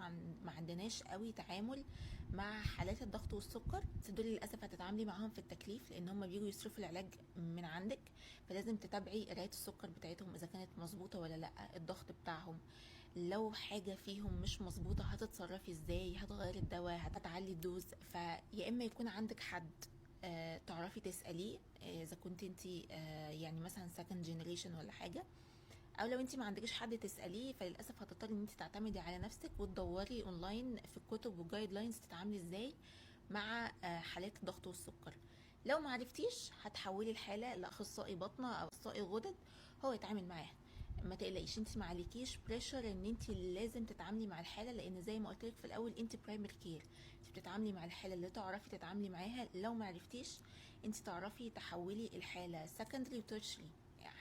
ما عندناش قوي تعامل مع حالات الضغط والسكر، بس دول للاسف هتتعاملي معاهم في التكليف، لان هم بيجوا يصرفوا العلاج من عندك، فلازم تتابعي قرايه السكر بتاعتهم اذا كانت مظبوطه ولا لا، الضغط بتاعهم لو حاجه فيهم مش مظبوطه هتتصرفي ازاي، هتغيري الدواء، هتعلي الدوز. فيا اما يكون عندك حد تعرفي تساليه اذا كنت انت يعني مثلا سكند جنريشن ولا حاجه، او لو انت ما عندكش حد تساليه فللاسف هتضطري ان انت تعتمدي على نفسك وتدوري اونلاين في الكتب والجايد لاينز تتعاملي ازاي مع حالات الضغط والسكر. لو ما عرفتيش هتحولي الحاله لاخصائي باطنه او اخصائي غدد هو يتعامل معاها. ما تقلقيش، انت ما عليكيش بريشر ان انت لازم تتعاملي مع الحاله، لان زي ما قلت لك في الاول انت برايمري كير، انت بتتعاملي مع الحاله اللي تعرفي تتعاملي معاها. لو ما عرفتيش انت تعرفي تحولي الحاله سكندري وتيرشري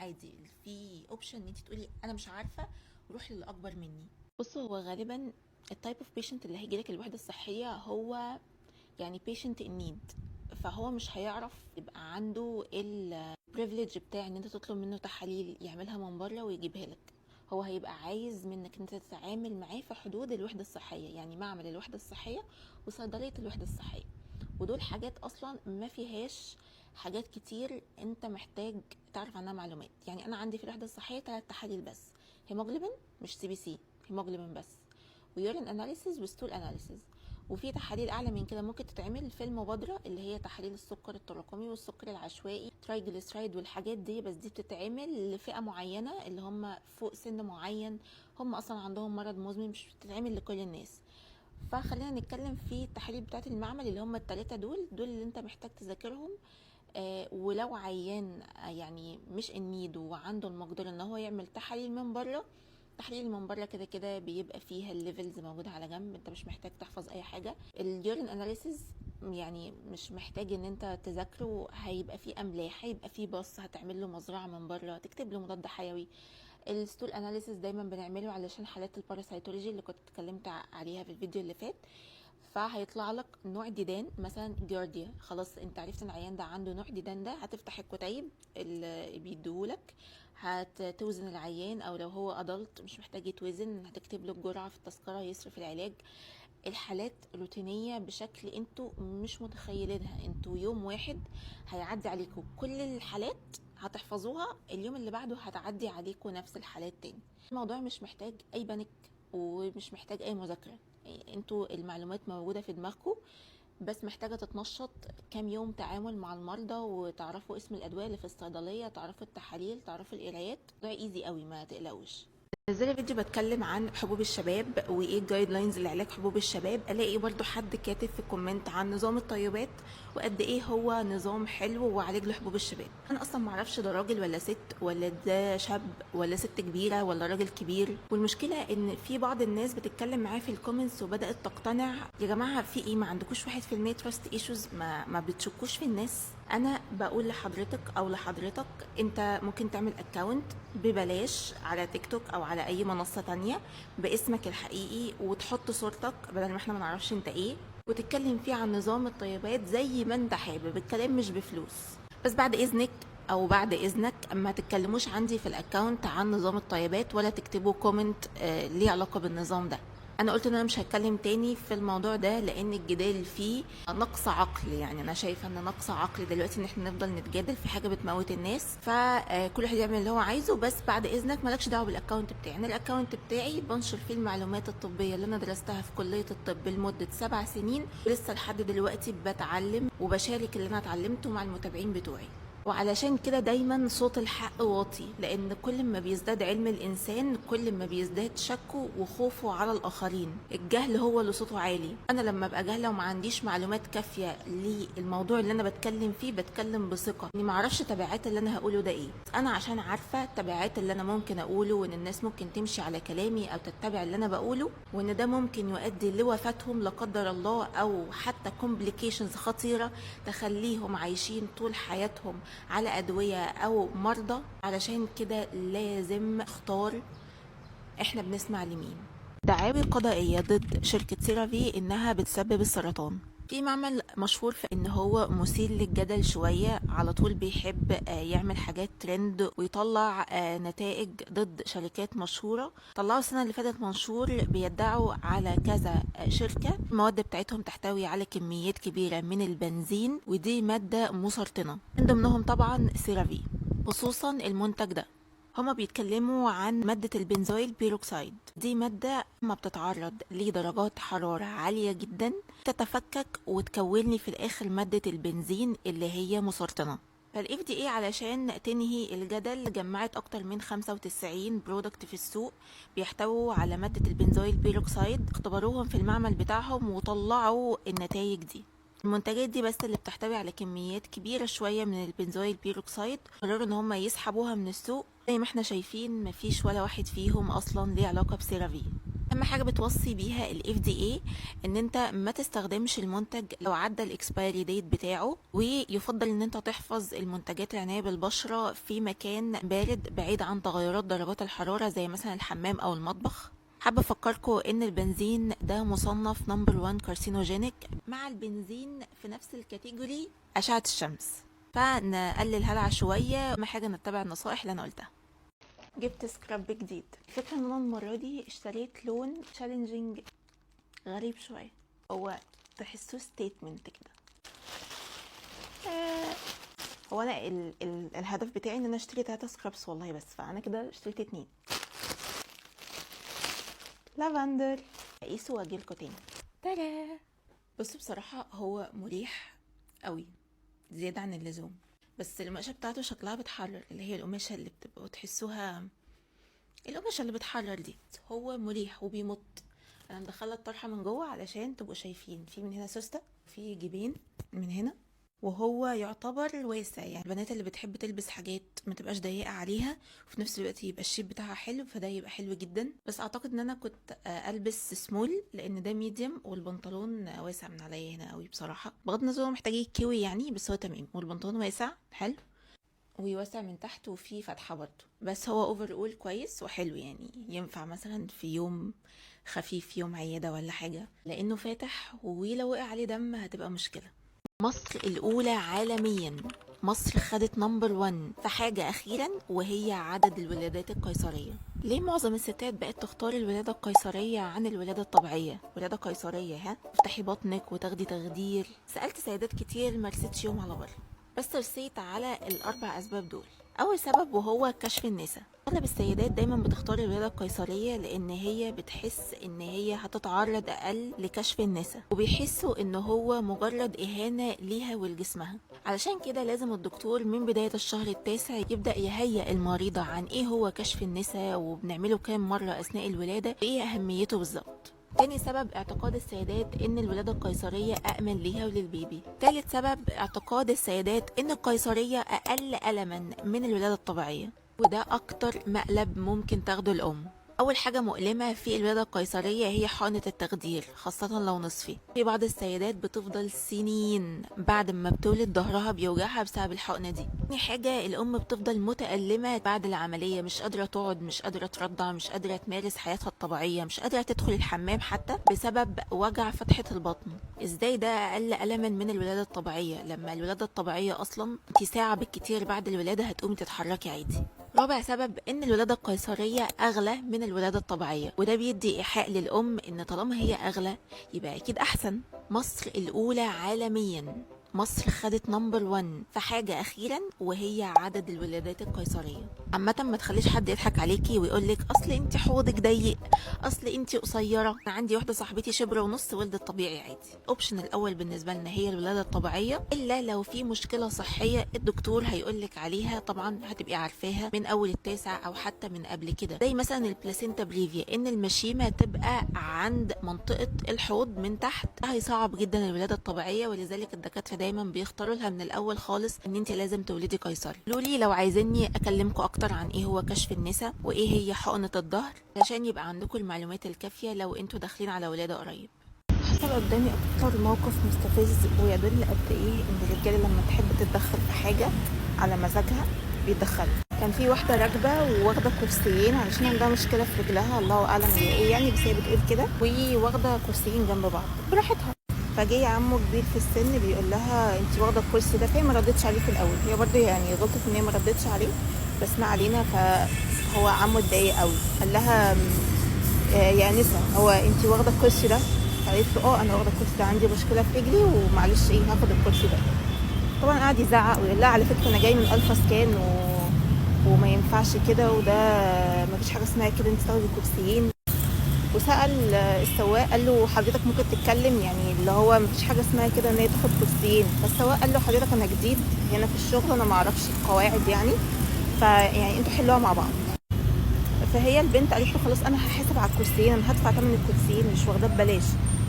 عادي، في اوبشن ان انت تقولي انا مش عارفه روح للاكبر مني. بصوا، هو غالبا التايب اوف بيشنت اللي هيجيلك الوحده الصحيه هو يعني بيشنت ان نيد، فهو مش هيعرف يبقى عنده البريفليج بتاع ان انت تطلب منه تحاليل يعملها من بره ويجيبها لك. هو هيبقى عايز منك انت تتعامل معاه في حدود الوحده الصحيه، يعني معمل الوحده الصحيه وصيدليه الوحده الصحيه، ودول حاجات اصلا ما فيهاش حاجات كتير انت محتاج تعرف عنها معلومات. يعني انا عندي في الوحده الصحيه 3 تحاليل بس، هيموجلوبين مش سي بي سي، هيموجلوبين بس، ويورين اناليسيز وستول اناليسيز. وفي تحاليل اعلى من كده ممكن تتعمل في المبادره، اللي هي تحاليل السكر التراكمي والسكر العشوائي، ترايجليسرايد والحاجات دي، بس دي بتتعمل لفئه معينه اللي هم فوق سن معين، هم اصلا عندهم مرض مزمن، مش بتتعمل لكل الناس. فخلينا نتكلم في التحاليل بتاعه المعمل اللي هم ال3 دول اللي انت محتاج تذاكرهم. ولو عيان يعني مش النيد وعنده المقدره ان هو يعمل تحاليل من بره، تحليل من بره كده كده بيبقى فيها الليفلز موجوده على جنب، انت مش محتاج تحفظ اي حاجه. اليورين اناليسيز يعني مش محتاج ان انت تذاكره، هيبقى فيه املاح، هيبقى فيه بص هتعمل له مزرعه من بره، تكتب له مضاد حيوي. الستول اناليسيس دايما بنعمله علشان حالات الباراسيتولوجي اللي كنت اتكلمت عليها في الفيديو اللي فات، فهيطلع لك نوع ديدان مثلا جارديا، خلاص انت عرفت ان العيان ده عنده نوع ديدان، ده هتفتح الكتيب اللي بيديهولك، هتوزن العيان، او لو هو ادلت مش محتاج يتوزن هتكتب له الجرعه في التذكره يصرف العلاج. الحالات روتينيه بشكل انتوا مش متخيلينها، انتوا يوم واحد هيعدي عليكم كل الحالات هتحفظوها، اليوم اللي بعده هتعدي عليكم نفس الحالات تاني. الموضوع مش محتاج اي بانيك ومش محتاج اي مذاكره، انتوا المعلومات موجوده في دماغكم، بس محتاجه تتنشط كام يوم تعامل مع المرضى وتعرفوا اسم الادويه اللي في الصيدليه، تعرفوا التحاليل، تعرفوا القرايات. ده ايزي قوي ما تقلقوش. نزل فيديو بتكلم عن حبوب الشباب وايه الجايد لاينز لعلاج حبوب الشباب، الاقي برضو حد كاتب في كومنت عن نظام الطيبات وقد ايه هو نظام حلو وعالج لحبوب الشباب. انا اصلا معرفش ده راجل ولا ست، ولا ده شاب ولا ست كبيره ولا راجل كبير، والمشكله ان في بعض الناس بتتكلم معاه في الكومنتس وبدات تقتنع. يا جماعه في ايه؟ ما عندكوش 1% تراست ايشوز؟ ما بتشكوش في الناس؟ انا بقول لحضرتك او لحضرتك انت ممكن تعمل اكاونت ببلاش على تيك توك او على اي منصه تانية باسمك الحقيقي، وتحط صورتك بدل ما احنا ما نعرفش انت ايه، وتتكلم فيه عن نظام الطيبات زي ما انت حابب، الكلام مش بفلوس. بس بعد اذنك او بعد اذنك ما تتكلموش عندي في الاكاونت عن نظام الطيبات ولا تكتبوا كومنت ليه علاقه بالنظام ده. انا قلت ان انا مش هتكلم تاني في الموضوع ده لان الجدال فيه نقص عقل، يعني انا شايفه ان نقص عقل دلوقتي ان احنا نفضل نتجادل في حاجه بتموت الناس، فكل واحد يعمل اللي هو عايزه. بس بعد اذنك مالكش دعوه بالاكونت بتاعي، انا الاكونت بتاعي بنشر فيه المعلومات الطبيه اللي انا درستها في كليه الطب لمده 7 سنين، ولسه لحد دلوقتي بتعلم وبشارك اللي انا اتعلمته مع المتابعين بتوعي. وعلشان كده دايما صوت الحق واطي، لان كل ما بيزداد علم الانسان كل ما بيزداد شكه وخوفه على الاخرين. الجهل هو اللي صوته عالي. انا لما ابقى جاهله وما عنديش معلومات كافيه للموضوع اللي انا بتكلم فيه بتكلم بثقه، اني ما اعرفش تبعات اللي انا هقوله ده ايه. انا عشان عارفه تبعات اللي انا ممكن اقوله، وان الناس ممكن تمشي على كلامي او تتبع اللي انا بقوله، وان ده ممكن يؤدي لوفاتهم لا قدر الله، او حتى كومبليكيشنز خطيره تخليهم عايشين طول حياتهم على أدوية أو مرضى. علشان كده لازم اختار احنا بنسمع لمين. دعاوي قضائية ضد شركة سيرافي إنها بتسبب السرطان. في معمل مشهور في ان هو مثير للجدل شوية، على طول بيحب يعمل حاجات ترند ويطلع نتائج ضد شركات مشهورة. طلعوا السنة اللي فاتت منشور بيدعوا على كذا شركة المواد بتاعتهم تحتوي على كميات كبيرة من البنزين، ودي مادة مسرطنة، من ضمنهم طبعا سيرافي. خصوصا المنتج ده هما بيتكلموا عن مادة البنزويل بيروكسيد. دي مادة ما بتتعرض لدرجات حرارة عالية جدا تتفكك وتكون في الآخر مادة البنزين اللي هي مسرطنة. فال FDA علشان تنهي الجدل جمعت أكتر من 95 برودكت في السوق بيحتووا على مادة البنزويل بيروكسيد، اختبروهم في المعمل بتاعهم وطلعوا النتائج دي. المنتجات دي بس اللي بتحتوي على كميات كبيرة شوية من البنزويل بيروكسيد قرروا ان هم يسحبوها من السوق. زي ما احنا شايفين مفيش ولا واحد فيهم اصلا ليه علاقة بسيرافي. اهم حاجة بتوصي بيها ال FDA ان انت ما تستخدمش المنتج لو عدى الاكسبيري ديت بتاعه، ويفضل ان انت تحفظ المنتجات العناية بالبشرة في مكان بارد بعيد عن تغيرات درجات الحرارة زي مثلا الحمام او المطبخ. حابة افكركم ان البنزين ده مصنف نمبر 1 كارسينوجينيك مع البنزين في نفس الكاتيجوري اشعة الشمس، فنقلل هلع شوية. اهم حاجة نتبع النصائح اللي انا قلتها. جبت سكراب جديد. الفكرة ان انا المرة دي اشتريت لون تشالنجينج غريب شوية، هو تحسوه ستيتمنت كده. هو انا الهدف بتاعي ان انا اشتري 3 سكرابس والله، بس فانا كده اشتريت 2 لافندر. قيسوا واجيلكوا تاني. تادا! بصوا بصراحة هو مريح قوي زيادة عن اللزوم، بس القماشة بتاعته شكلها بتحرر، اللي هي القماشة اللي بتبقوا تحسوها القماشة اللي بتحرر دي. هو مريح وبيمط. انا مدخله الطرحة من جوه علشان تبقوا شايفين في من هنا سوستة، في جيبين من هنا، وهو يعتبر واسع. يعني البنات اللي بتحب تلبس حاجات ما تبقاش ضيقه عليها وفي نفس الوقت يبقى الشيب بتاعها حلو، فده يبقى حلو جدا. بس اعتقد ان انا كنت البس سمول لان ده ميديم، والبنطلون واسع من عليا هنا قوي بصراحه، بغض النظر هو محتاج كيوي يعني، بس هو تمام. والبنطلون واسع حلو ويوسع من تحت وفيه فتحه برضه، بس هو اوفر اول كويس وحلو. يعني ينفع مثلا في يوم خفيف، يوم عياده ولا حاجه، لانه فاتح ولو وقع عليه دم هتبقى مشكله. مصر الأولى عالميا. مصر خدت نمبر 1 في حاجة أخيرا، وهي عدد الولادات القيصرية. ليه معظم الستات بقت تختار الولادة القيصرية عن الولادة الطبيعية؟ ولادة قيصرية، ها، تفتحي بطنك وتاخدي تخدير. سألت سيدات كتير مرستش يوم على بر، بس رسيت على ال4 أسباب دول. أول سبب وهو كشف النساء. أغلب السيدات دايما بتختار الولادة القيصرية لأن هي بتحس إن هي هتتعرض أقل لكشف النساء، وبيحسوا إن هو مجرد إهانة ليها ولجسمها. علشان كده لازم الدكتور من بداية الشهر التاسع يبدأ يهيئ المريضة عن إيه هو كشف النساء، وبنعمله كام مرة أثناء الولادة، وإيه أهميته بالظبط. تاني سبب اعتقاد السيدات ان الولادة القيصرية أأمن ليها وللبيبي. تالت سبب اعتقاد السيدات ان القيصرية أقل ألما من الولادة الطبيعية، وده أكتر مقلب ممكن تاخده الأم. أول حاجة مؤلمة في الولادة القيصرية هي حقنة التخدير، خاصة لو نصفي. في بعض السيدات بتفضل سنين بعد ما بتولد ظهرها بيوجعها بسبب الحقنة دي. تاني حاجة الأم بتفضل متألمة بعد العملية، مش قادرة تقعد، مش قادرة ترضع، مش قادرة تمارس حياتها الطبيعية، مش قادرة تدخل الحمام حتى بسبب وجع فتحة البطن. ازاي ده أقل ألما من الولادة الطبيعية، لما الولادة الطبيعية أصلا انتي ساعة بالكتير بعد الولادة هتقومي تتحركي عادي. رابع سبب ان الولادة القيصرية اغلى من الولادة الطبيعية، وده بيدي ايحاء للام ان طالما هي اغلى يبقى اكيد احسن. مصر الاولى عالميا مصر خدت نمبر 1 في حاجة أخيرا، وهي عدد الولادات القيصرية. عامة ما تخليش حد يضحك عليكي ويقولك أصل انت حوضك ضيق، أصل انت قصيرة. أنا عندي واحدة صاحبتي شبرة ونص ولدت طبيعي عادي. أوبشن الأول بالنسبة لنا هي الولادة الطبيعية، إلا لو في مشكلة صحية الدكتور هيقولك عليها، طبعا هتبقي عارفاها من أول التاسع أو حتى من قبل كده، زي مثلا البلاسينتا بريفيا، إن المشيمة تبقى عند منطقة الحوض من تحت. هيصعب جدا الولادة الطبيعية، ولذلك الدكاترة دايما بيختاروا لها من الاول خالص ان انت لازم تولدي قيصري. قولوا لو عايزيني اكلمكم اكتر عن ايه هو كشف النساء وايه هي حقنة الظهر، عشان يبقى عندكم المعلومات الكافية لو انتوا داخلين على ولادة قريب. حصل قدامي اكتر موقف مستفز ويدل قد ايه ان الرجاله لما تحب تتدخل في حاجه على مزاجها بيتدخلوا. كان في واحده راكبه وواخده كرسيين علشان عندها مشكله في رجلها، الله اعلم هي ايه يعني، بس هي بتقول كده، وواخده كرسيين جنب بعض براحتها. فجاي عمه كبير في السن بيقول لها انت واخده الكرسي ده، فهي ما ردتش عليه في الاول، هي برضه يعني غلطت ان هي ما ردتش عليه، بس ما علينا. فهو عمه اتضايق قوي، قال لها يا انسه هو انت واخده الكرسي ده؟ قالت له اه انا واخده الكرسي ده، عندي مشكله في رجلي ومعلش ايه هاخد الكرسي ده. طبعا قعد يزعق ويقول لها على فكره انا جاي من الفا سكان وما ينفعش كده، وده ما فيش حاجه اسمها كده انت تاخدي كرسيين. وسأل السواق قال له حضرتك ممكن تتكلم، يعني اللي هو مفيش حاجه اسمها كده ان هي تاخد كرسيين. فالسواق قال له حضرتك انا جديد هنا في الشغل، انا ما اعرفش القواعد يعني، فيعني انتوا حلوها مع بعض. فهي البنت قالت له خلاص انا هحاسب على الكرسيين، انا هدفع ثمن الكرسيين مش واخداه ببلاش.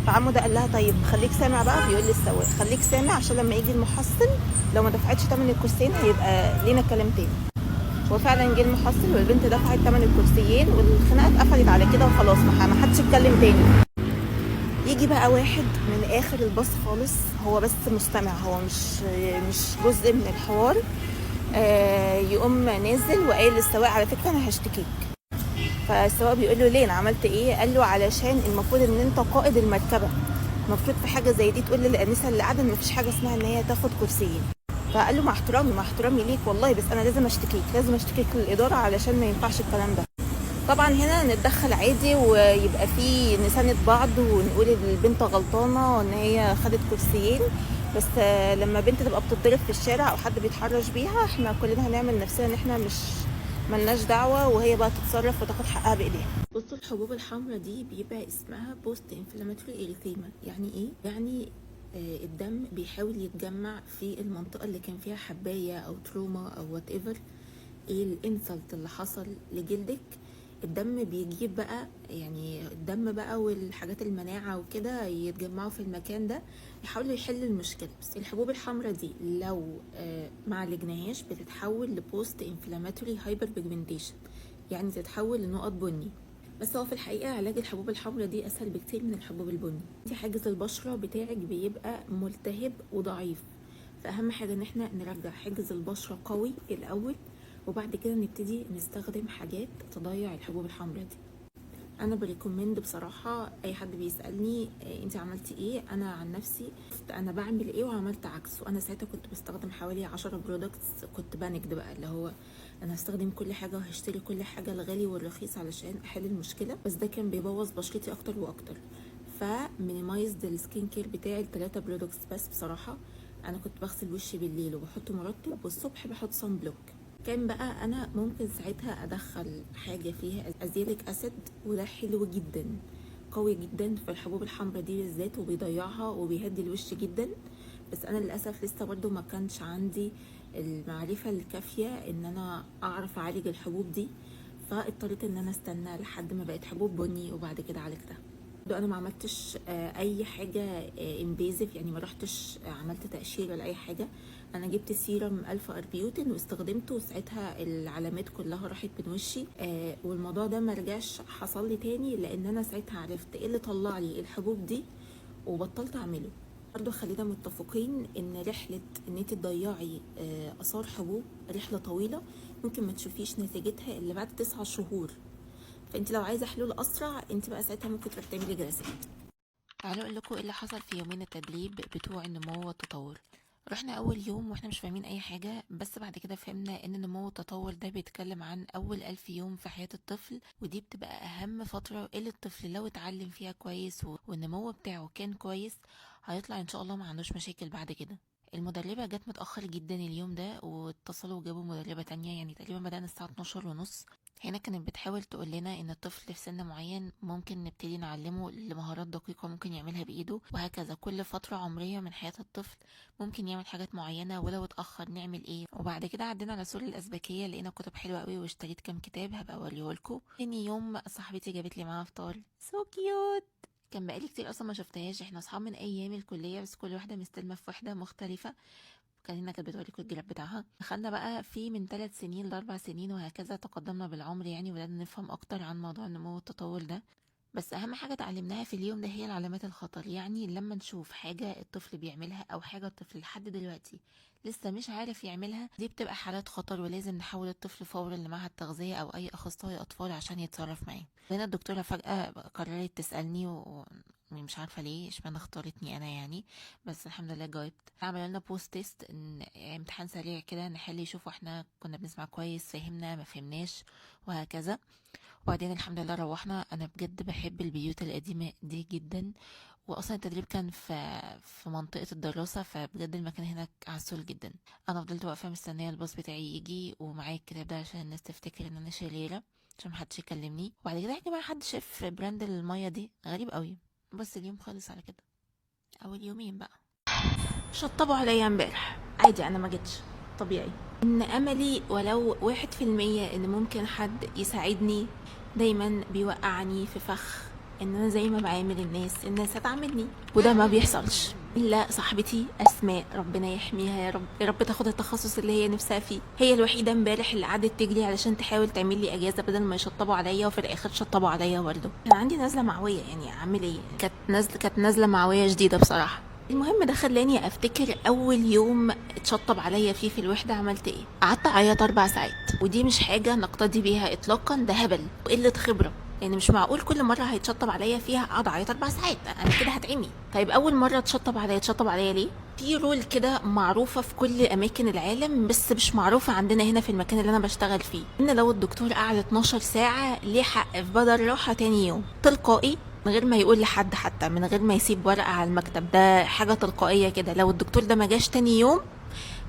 فعمو ده قال لها طيب خليك سامع بقى، بيقول للسواق خليك سامع عشان لما يجي المحصل لو ما دفعتش ثمن الكرسيين هيبقى لينا كلام تاني. هو فعلا جه المحصل والبنت دفعت ثمن الكرسيين والخناقه اتقفلت على كده وخلاص، ما حدش اتكلم تاني. يجي بقى واحد من اخر الباص خالص، هو بس مستمع، هو مش جزء من الحوار، يقوم نازل وقايل للسواق على فكره انا هشتكيك. فالسواق بيقول له ليه، انا عملت ايه؟ قال له علشان المفروض ان انت قائد المركبه، المفروض في حاجه زي دي تقول للانسه اللي قاعده ان مفيش حاجه اسمها ان هي تاخد كرسيين. فقال له مع احترامي ليك والله، بس انا لازم اشتكيك للاداره علشان ما ينفعش الكلام ده. طبعا هنا نتدخل عادي ويبقى في نساند بعض ونقول البنت غلطانه وان هي خدت كرسيين، بس لما بنت تبقى بتتضرب في الشارع او حد بيتحرش بيها احنا كلنا هنعمل نفسنا ان احنا مش ملناش دعوه، وهي بقى تتصرف وتاخد حقها بايديها. بصوا الحبوب الحمراء دي بيبقى اسمها بوست انفلاماتوري اريثيما. يعني ايه؟ يعني الدم بيحاول يتجمع في المنطقه اللي كان فيها حبايه او تروما او وات ايفر، ايه الانسلت اللي حصل لجلدك. الدم بيجيب بقى، يعني الدم بقى والحاجات المناعة وكده يتجمعوا في المكان ده يحاولوا يحلوا المشكلة. بس الحبوب الحمراء دي لو ما عالجناهاش بتتحول لبوست انفلاماتوري هايبر بيجمنتيشن، يعني تتحول لنقط بني. بس هو في الحقيقة علاج الحبوب الحمراء دي أسهل بكتير من الحبوب البني. انت حاجز البشرة بتاعك بيبقى ملتهب وضعيف، فأهم حاجة ان احنا نرجع حاجز البشرة قوي الأول، وبعد كده نبتدي نستخدم حاجات تضيع الحبوب الحمراء دي. انا بريكومند بصراحه اي حد بيسالني انت عملتي ايه، انا عن نفسي انا بعمل ايه وعملت عكسه. انا ساعتها كنت بستخدم حوالي 10 برودكتس، كنت بانكد بقى اللي هو انا هستخدم كل حاجه وهشتري كل حاجه الغالي والرخيص علشان احل المشكله، بس ده كان بيبوظ بشرتي اكتر واكتر. فمينيمايزد السكين كير بتاعي ل3 برودكتس بس. بصراحه انا كنت بغسل وشي بالليل وبحط مرطب والصبح بحط صن بلوك. كان بقى انا ممكن ساعتها ادخل حاجه فيها ازيليك اسيد، وده حلو جدا قوي جدا في الحبوب الحمراء دي بالذات، وبيضيعها وبيهدي الوش جدا. بس انا للاسف لسه برضو ما كانش عندي المعرفه الكافيه ان انا اعرف اعالج الحبوب دي، فاضطريت ان انا استنى لحد ما بقت حبوب بني وبعد كده عالجتها. انا ما عملتش اي حاجه انفيزيف، يعني ما رحتش عملت تقشير ولا اي حاجه. انا جبت سيرم الفا اربيوتين واستخدمته، وساعتها العلامات كلها راحت من وشي. والموضوع ده ما رجعش حصل لي تاني، لان انا ساعتها عرفت ايه اللي طلع لي الحبوب دي وبطلت اعمله. برضه خلينا متفقين ان رحله ان انت تضيعي اثار حبوب رحله طويله، ممكن ما تشوفيش نتيجتها الا بعد 9 شهور. فانت لو عايزه حلول اسرع انت بقى ساعتها ممكن تروحي تعملي جلسات. تعالوا اقول لكم ايه اللي حصل في يومين التدريب بتوع النمو والتطور. رحنا اول يوم واحنا مش فاهمين اي حاجه، بس بعد كده فهمنا ان النمو والتطور ده بيتكلم عن اول 1000 يوم في حياه الطفل، ودي بتبقى اهم فتره اللي الطفل لو اتعلم فيها كويس والنمو بتاعه كان كويس هيطلع ان شاء الله ما عندوش مشاكل بعد كده. المدربة جت متأخر جدا اليوم ده، واتصلوا وجابوا مدربة تانية، يعني تقريبا بدأنا الساعة 12 ونص. هنا كانت بتحاول تقول لنا ان الطفل في سن معين ممكن نبتدي نعلمه لمهارات دقيقة ممكن يعملها بإيده، وهكذا كل فترة عمرية من حياة الطفل ممكن يعمل حاجات معينة، ولو اتأخر نعمل ايه. وبعد كده عدينا على سور الأزبكية، لقينا كتب حلوة قوي واشتريت كام كتاب هبقى اوريهولكوا. تاني يوم صاحبتي جابت لي معاها فطار سو كيوت. كان بقالي كتير اصلا ما شفتهاش، احنا اصحاب من ايام الكليه، بس كل واحده مستلمه في واحده مختلفه. كانت بتوريكم الجراب بتاعها. دخلنا بقى في من 3 سنين ل4 سنين وهكذا، تقدمنا بالعمر يعني، وبدأنا نفهم اكتر عن موضوع النمو والتطور ده. بس اهم حاجه اتعلمناها في اليوم ده هي العلامات الخطر. يعني لما نشوف حاجه الطفل بيعملها او حاجه الطفل لحد دلوقتي لسه مش عارف يعملها، دي بتبقى حالات خطر، ولازم نحول الطفل فورا لمعهد تغذيه او اي اخصائي اطفال عشان يتصرف معاه. هنا الدكتوره فجاه قررت تسالني مش عارفه ليه اشمعنى اختارتني انا يعني. بس الحمد لله جاوبت. عملوا لنا بوست تيست، امتحان سريع كده نحل يشوفوا احنا كنا بنسمع كويس، فهمنا ما فهمناش، وهكذا. وبعدين الحمد لله روحنا. انا بجد بحب البيوت القديمه دي جدا، واصلا التدريب كان في منطقه الدراسه، فبجد المكان هناك عسول جدا. انا فضلت واقفه مستنيه الباص بتاعي يجي ومعايا الكتاب ده عشان الناس تفتكر ان انا شريره، عشان محدش يكلمني. وبعد كده يا جماعه حد شاف براند الميه دي؟ غريب قوي. بس اليوم خالص على كده، اول يومين بقى شطبوا عليا امبارح عادي، انا ما جيتش طبيعي. ان املي ولو 1% ان ممكن حد يساعدني دايما بيوقعني في فخ ان انا زي ما بعامل الناس هتعاملني، وده ما بيحصلش الا صاحبتي اسماء، ربنا يحميها يا رب، يا رب تاخد التخصص اللي هي نفسها فيه. هي الوحيده امبارح اللي قعدت تجري علشان تحاول تعمل لي اجازه بدل ما يشطبوا عليا، وفي الاخر شطبوا عليا برضه. كان عندي نزله معويه، يعني اعمل ايه؟ كانت نزله معويه شديده بصراحه. المهم ده خلاني افتكر اول يوم اتشطب عليا فيه في الوحده عملت ايه. قعدت اعيط 4 ساعات، ودي مش حاجه نقتدي بيها اطلاقا، ده هبل وقله خبره. يعني مش معقول كل مره هيتشطب عليا فيها اقعد اعيط 4 ساعات، انا كده هتعمي. طيب اول مره اتشطب عليا ليه؟ في رول كده معروفه في كل اماكن العالم، بس مش معروفه عندنا هنا في المكان اللي انا بشتغل فيه، ان لو الدكتور قعد 12 ساعه ليه حق في بدل راحه تاني يوم تلقائي، من غير ما يقول لحد، حتى من غير ما يسيب ورقه على المكتب. ده حاجه تلقائيه كده، لو الدكتور ده ما جاش تاني يوم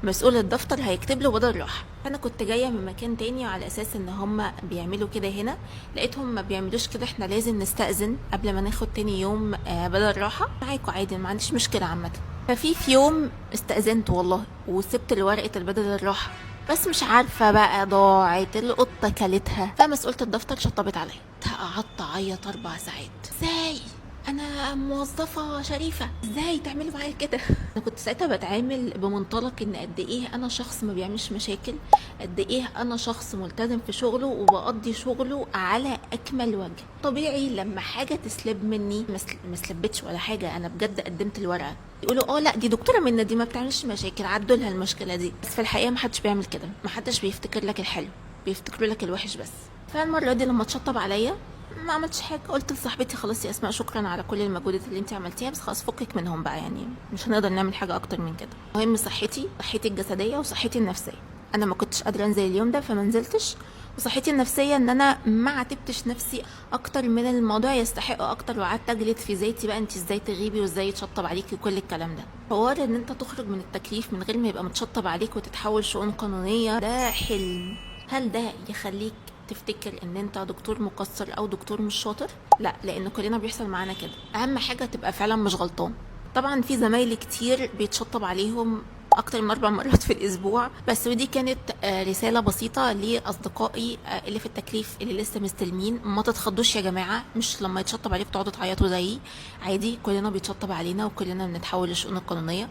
مسؤول الدفتر هيكتب له بدل راحه. انا كنت جايه من مكان تاني على اساس ان هم بيعملوا كده هنا، لقيتهم ما بيعملوش كده، احنا لازم نستأذن قبل ما ناخد تاني يوم بدل راحه. معاكوا عادي، ما عنديش مشكله عامه. ففي يوم استأذنت والله وسبت ورقه البدل الراحه، بس مش عارفه بقى ضاعت، القطه كلتها، فمسؤوله الدفتر شطبت عليا. قعدت اعيط 4 ساعات. ازاي انا موظفه شريفه ازاي تعملوا معايا كده؟ انا كنت ساعتها بتعامل بمنطلق ان قد ايه انا شخص ما بيعملش مشاكل، قد ايه انا شخص ملتزم في شغله وبقضي شغله على اكمل وجه. طبيعي لما حاجه تسلب مني، ما سلبتش ولا حاجه، انا بجد قدمت الورقه، يقولوا اه لا دي دكتوره منا دي ما بتعملش مشاكل، عدوا لها المشكله دي. بس في الحقيقه ما حدش بيعمل كده، ما حدش بيفتكر لك الحلو، بيفتكروا لك الوحش بس. فالمره دي لما اتشطب عليا ما عملتش حاجه، قلت لصاحبتي خلاص يا اسماء شكرا على كل المجهودات اللي انت عملتيها، بس خلاص فكك منهم بقى، يعني مش هنقدر نعمل حاجه اكتر من كده. المهم صحتي الجسديه وصحتي النفسيه، انا ما كنتش قادره انزل اليوم ده فما نزلتش. وصحتي النفسيه ان انا ما عاتبتش نفسي اكتر من الموضوع يستحق اكتر، وقعدت اجلد في ذاتي بقى انت ازاي تغيبي وازاي يتشطب عليكي وكل الكلام ده. حوار ان انت تخرج من التكليف من غير ما يبقى متشطب عليك وتتحول شؤون قانونيه، ده حلم. هل ده يخليك تفتكر ان انت دكتور مقصر او دكتور مش شاطر؟ لا، لان كلنا بيحصل معانا كده. اهم حاجه تبقى فعلا مش غلطان. طبعا في زمايلي كتير بيتشطب عليهم اكتر من 4 مرات في الاسبوع، بس ودي كانت رساله بسيطه لاصدقائي اللي في التكليف اللي لسه مستلمين. ما تتخضوش يا جماعه، مش لما يتشطب عليك تقعدوا تعيطوا زيي، عادي كلنا بيتشطب علينا وكلنا بنتحول للشؤون القانونيه.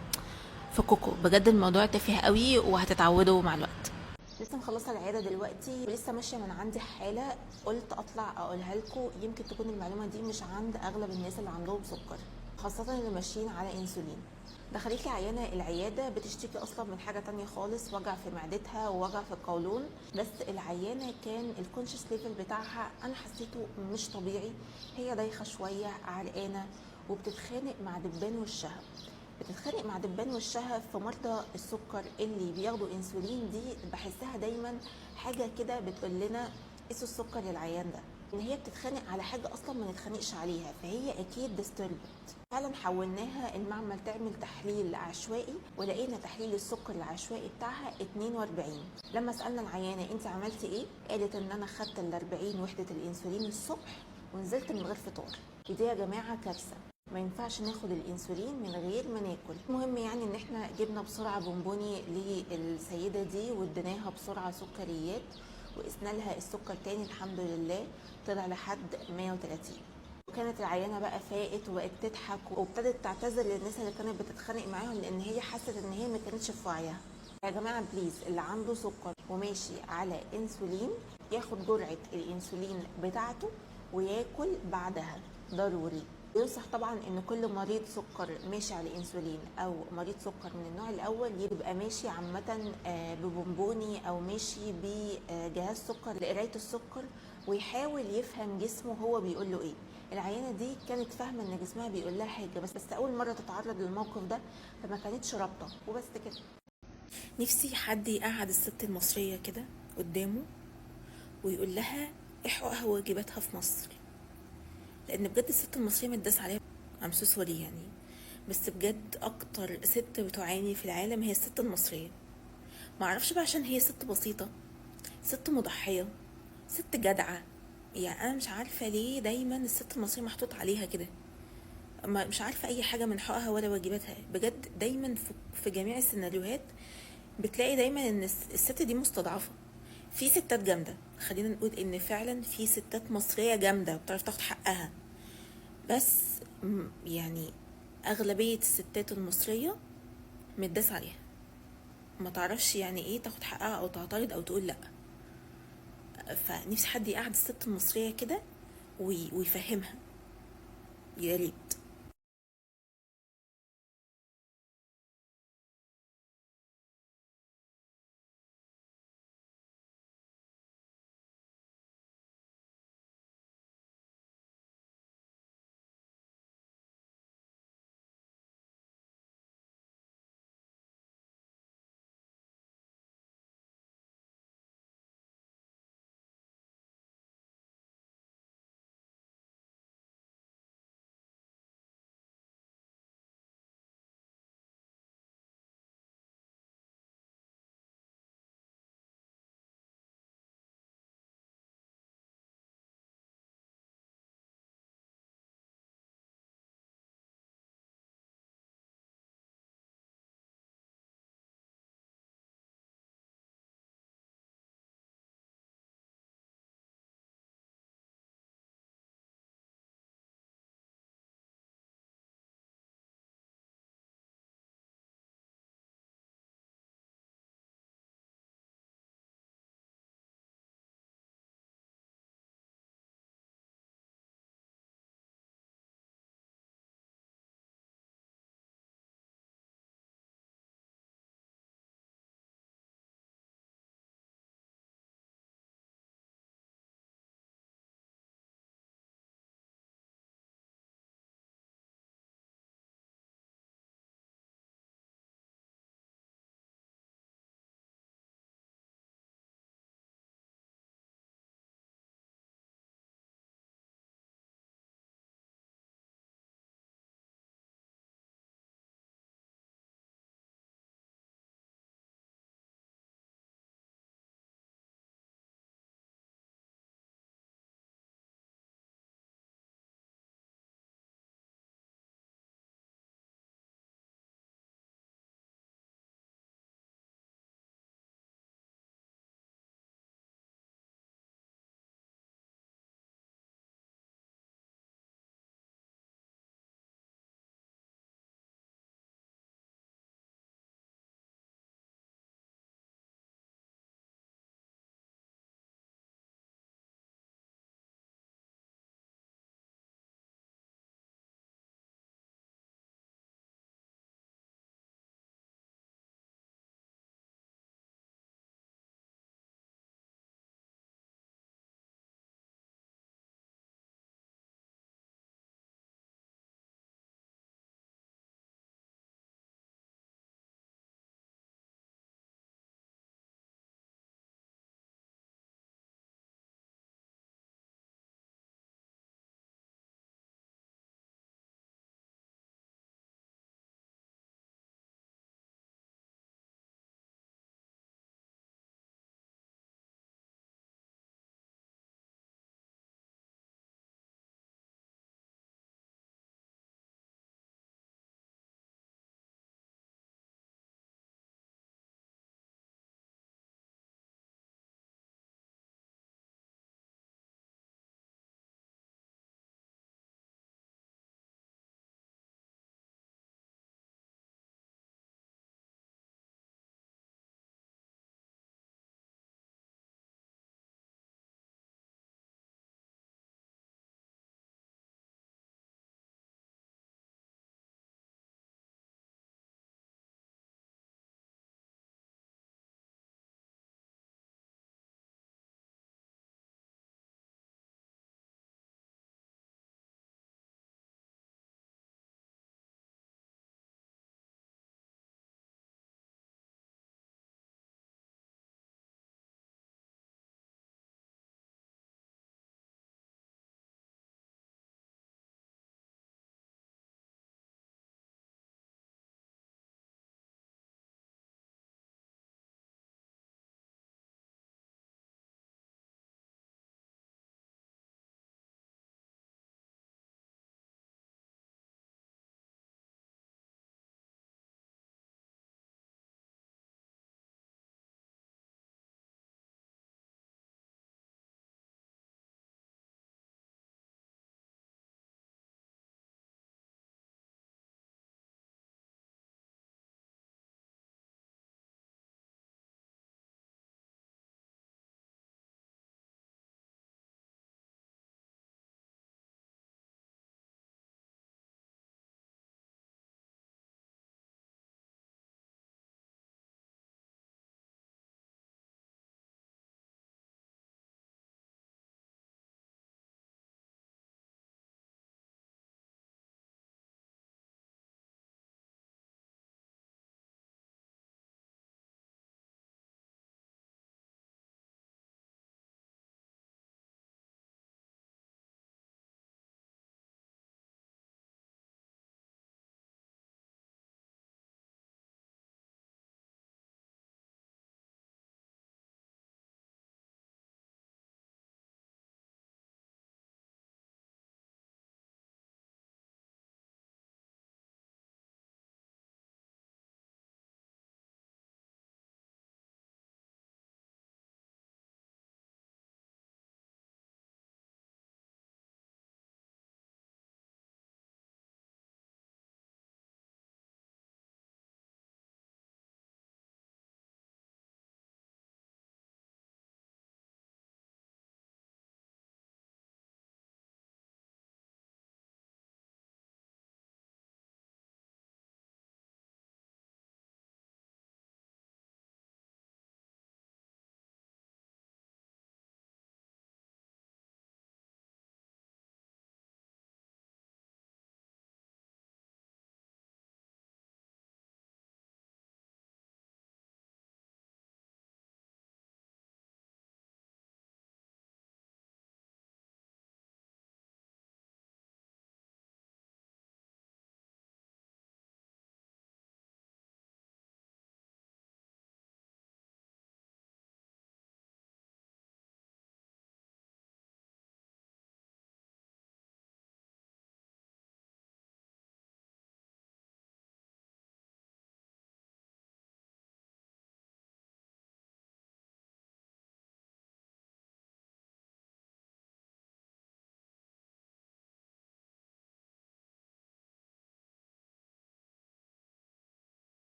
فكوكو بجد الموضوع تافه قوي وهتتعودوا مع الوقت. لسه مخلصه العياده دلوقتي ولسه ماشيه من عندي حاله، قلت اطلع اقولها لكم، يمكن تكون المعلومه دي مش عند اغلب الناس اللي عندهم سكر، خاصه اللي ماشيين على انسولين. دخلت لي عيانه العياده بتشتكي اصلا من حاجه تانية خالص، وجع في معدتها ووجع في القولون، بس العيانه كان الكونشس ليفل بتاعها انا حسيته مش طبيعي. هي دايخه شويه، عرقانه، وبتتخانق مع دبان وشها. بتتخانق مع دبان وشها. في مرضى السكر اللي بياخدوا انسولين دي بحسها دايما حاجه كده بتقول لنا قيسوا السكر للعيان ده. ان هي بتتخانق على حاجه اصلا ما نتخانقش عليها، فهي اكيد disturbed. فعلا حولناها المعمل تعمل تحليل عشوائي، ولقينا تحليل السكر العشوائي بتاعها 42. لما سالنا العيانه انت عملتي ايه، قالت ان انا خدت ال 40 وحده الانسولين الصبح ونزلت من غير فطار. ودي يا جماعه كارثه، ما ينفعش ناخد الانسولين من غير ما ناكل. المهم يعني ان احنا جبنا بسرعه بونبوني للسيده دي واديناها بسرعه سكريات، وقسنا لها السكر تاني الحمد لله طلع لحد 130. وكانت العيانه بقى فاقت وبقت تضحك وابتدت تعتذر للناس اللي كانت بتتخانق معاهم، لان هي حست ان هي ما كانتش في وعيها. يا جماعه بليز، اللي عنده سكر وماشي على انسولين ياخد جرعه الانسولين بتاعته وياكل بعدها ضروري. ينصح طبعا ان كل مريض سكر ماشي على انسولين او مريض سكر من النوع الاول يبقى ماشي عامه ببونبوني او ماشي بجهاز سكر لقرايه السكر، ويحاول يفهم جسمه هو بيقول له ايه. العيانه دي كانت فاهمه ان جسمها بيقول لها حاجه، بس اول مره تتعرض للموقف ده فما كانتش رابطه وبس كده. نفسي حد يقعد الست المصريه كده قدامه ويقول لها ايه حقوقها وواجباتها في مصر، لان بجد الست المصريه متداس عليها. ام سو سوري يعني، بس بجد اكتر ست بتعاني في العالم هي الست المصريه. معرفش بقى عشان هي ست بسيطه، ست مضحيه، ست جدعه. يعني انا مش عارفه ليه دايما الست المصريه محطوط عليها كده، مش عارفه اي حاجه من حقها ولا واجباتها. بجد دايما في جميع السيناريوهات بتلاقي دايما ان الست دي مستضعفه. في ستات جامده، خلينا نقول ان فعلا في ستات مصريه جامده وبتعرف تاخد حقها، بس يعني اغلبيه الستات المصريه متداس عليها، ما تعرفش يعني ايه تاخد حقها او تعترض او تقول لا. فنفسي حد يقعد الست المصريه كده ويفهمها، يا ريت.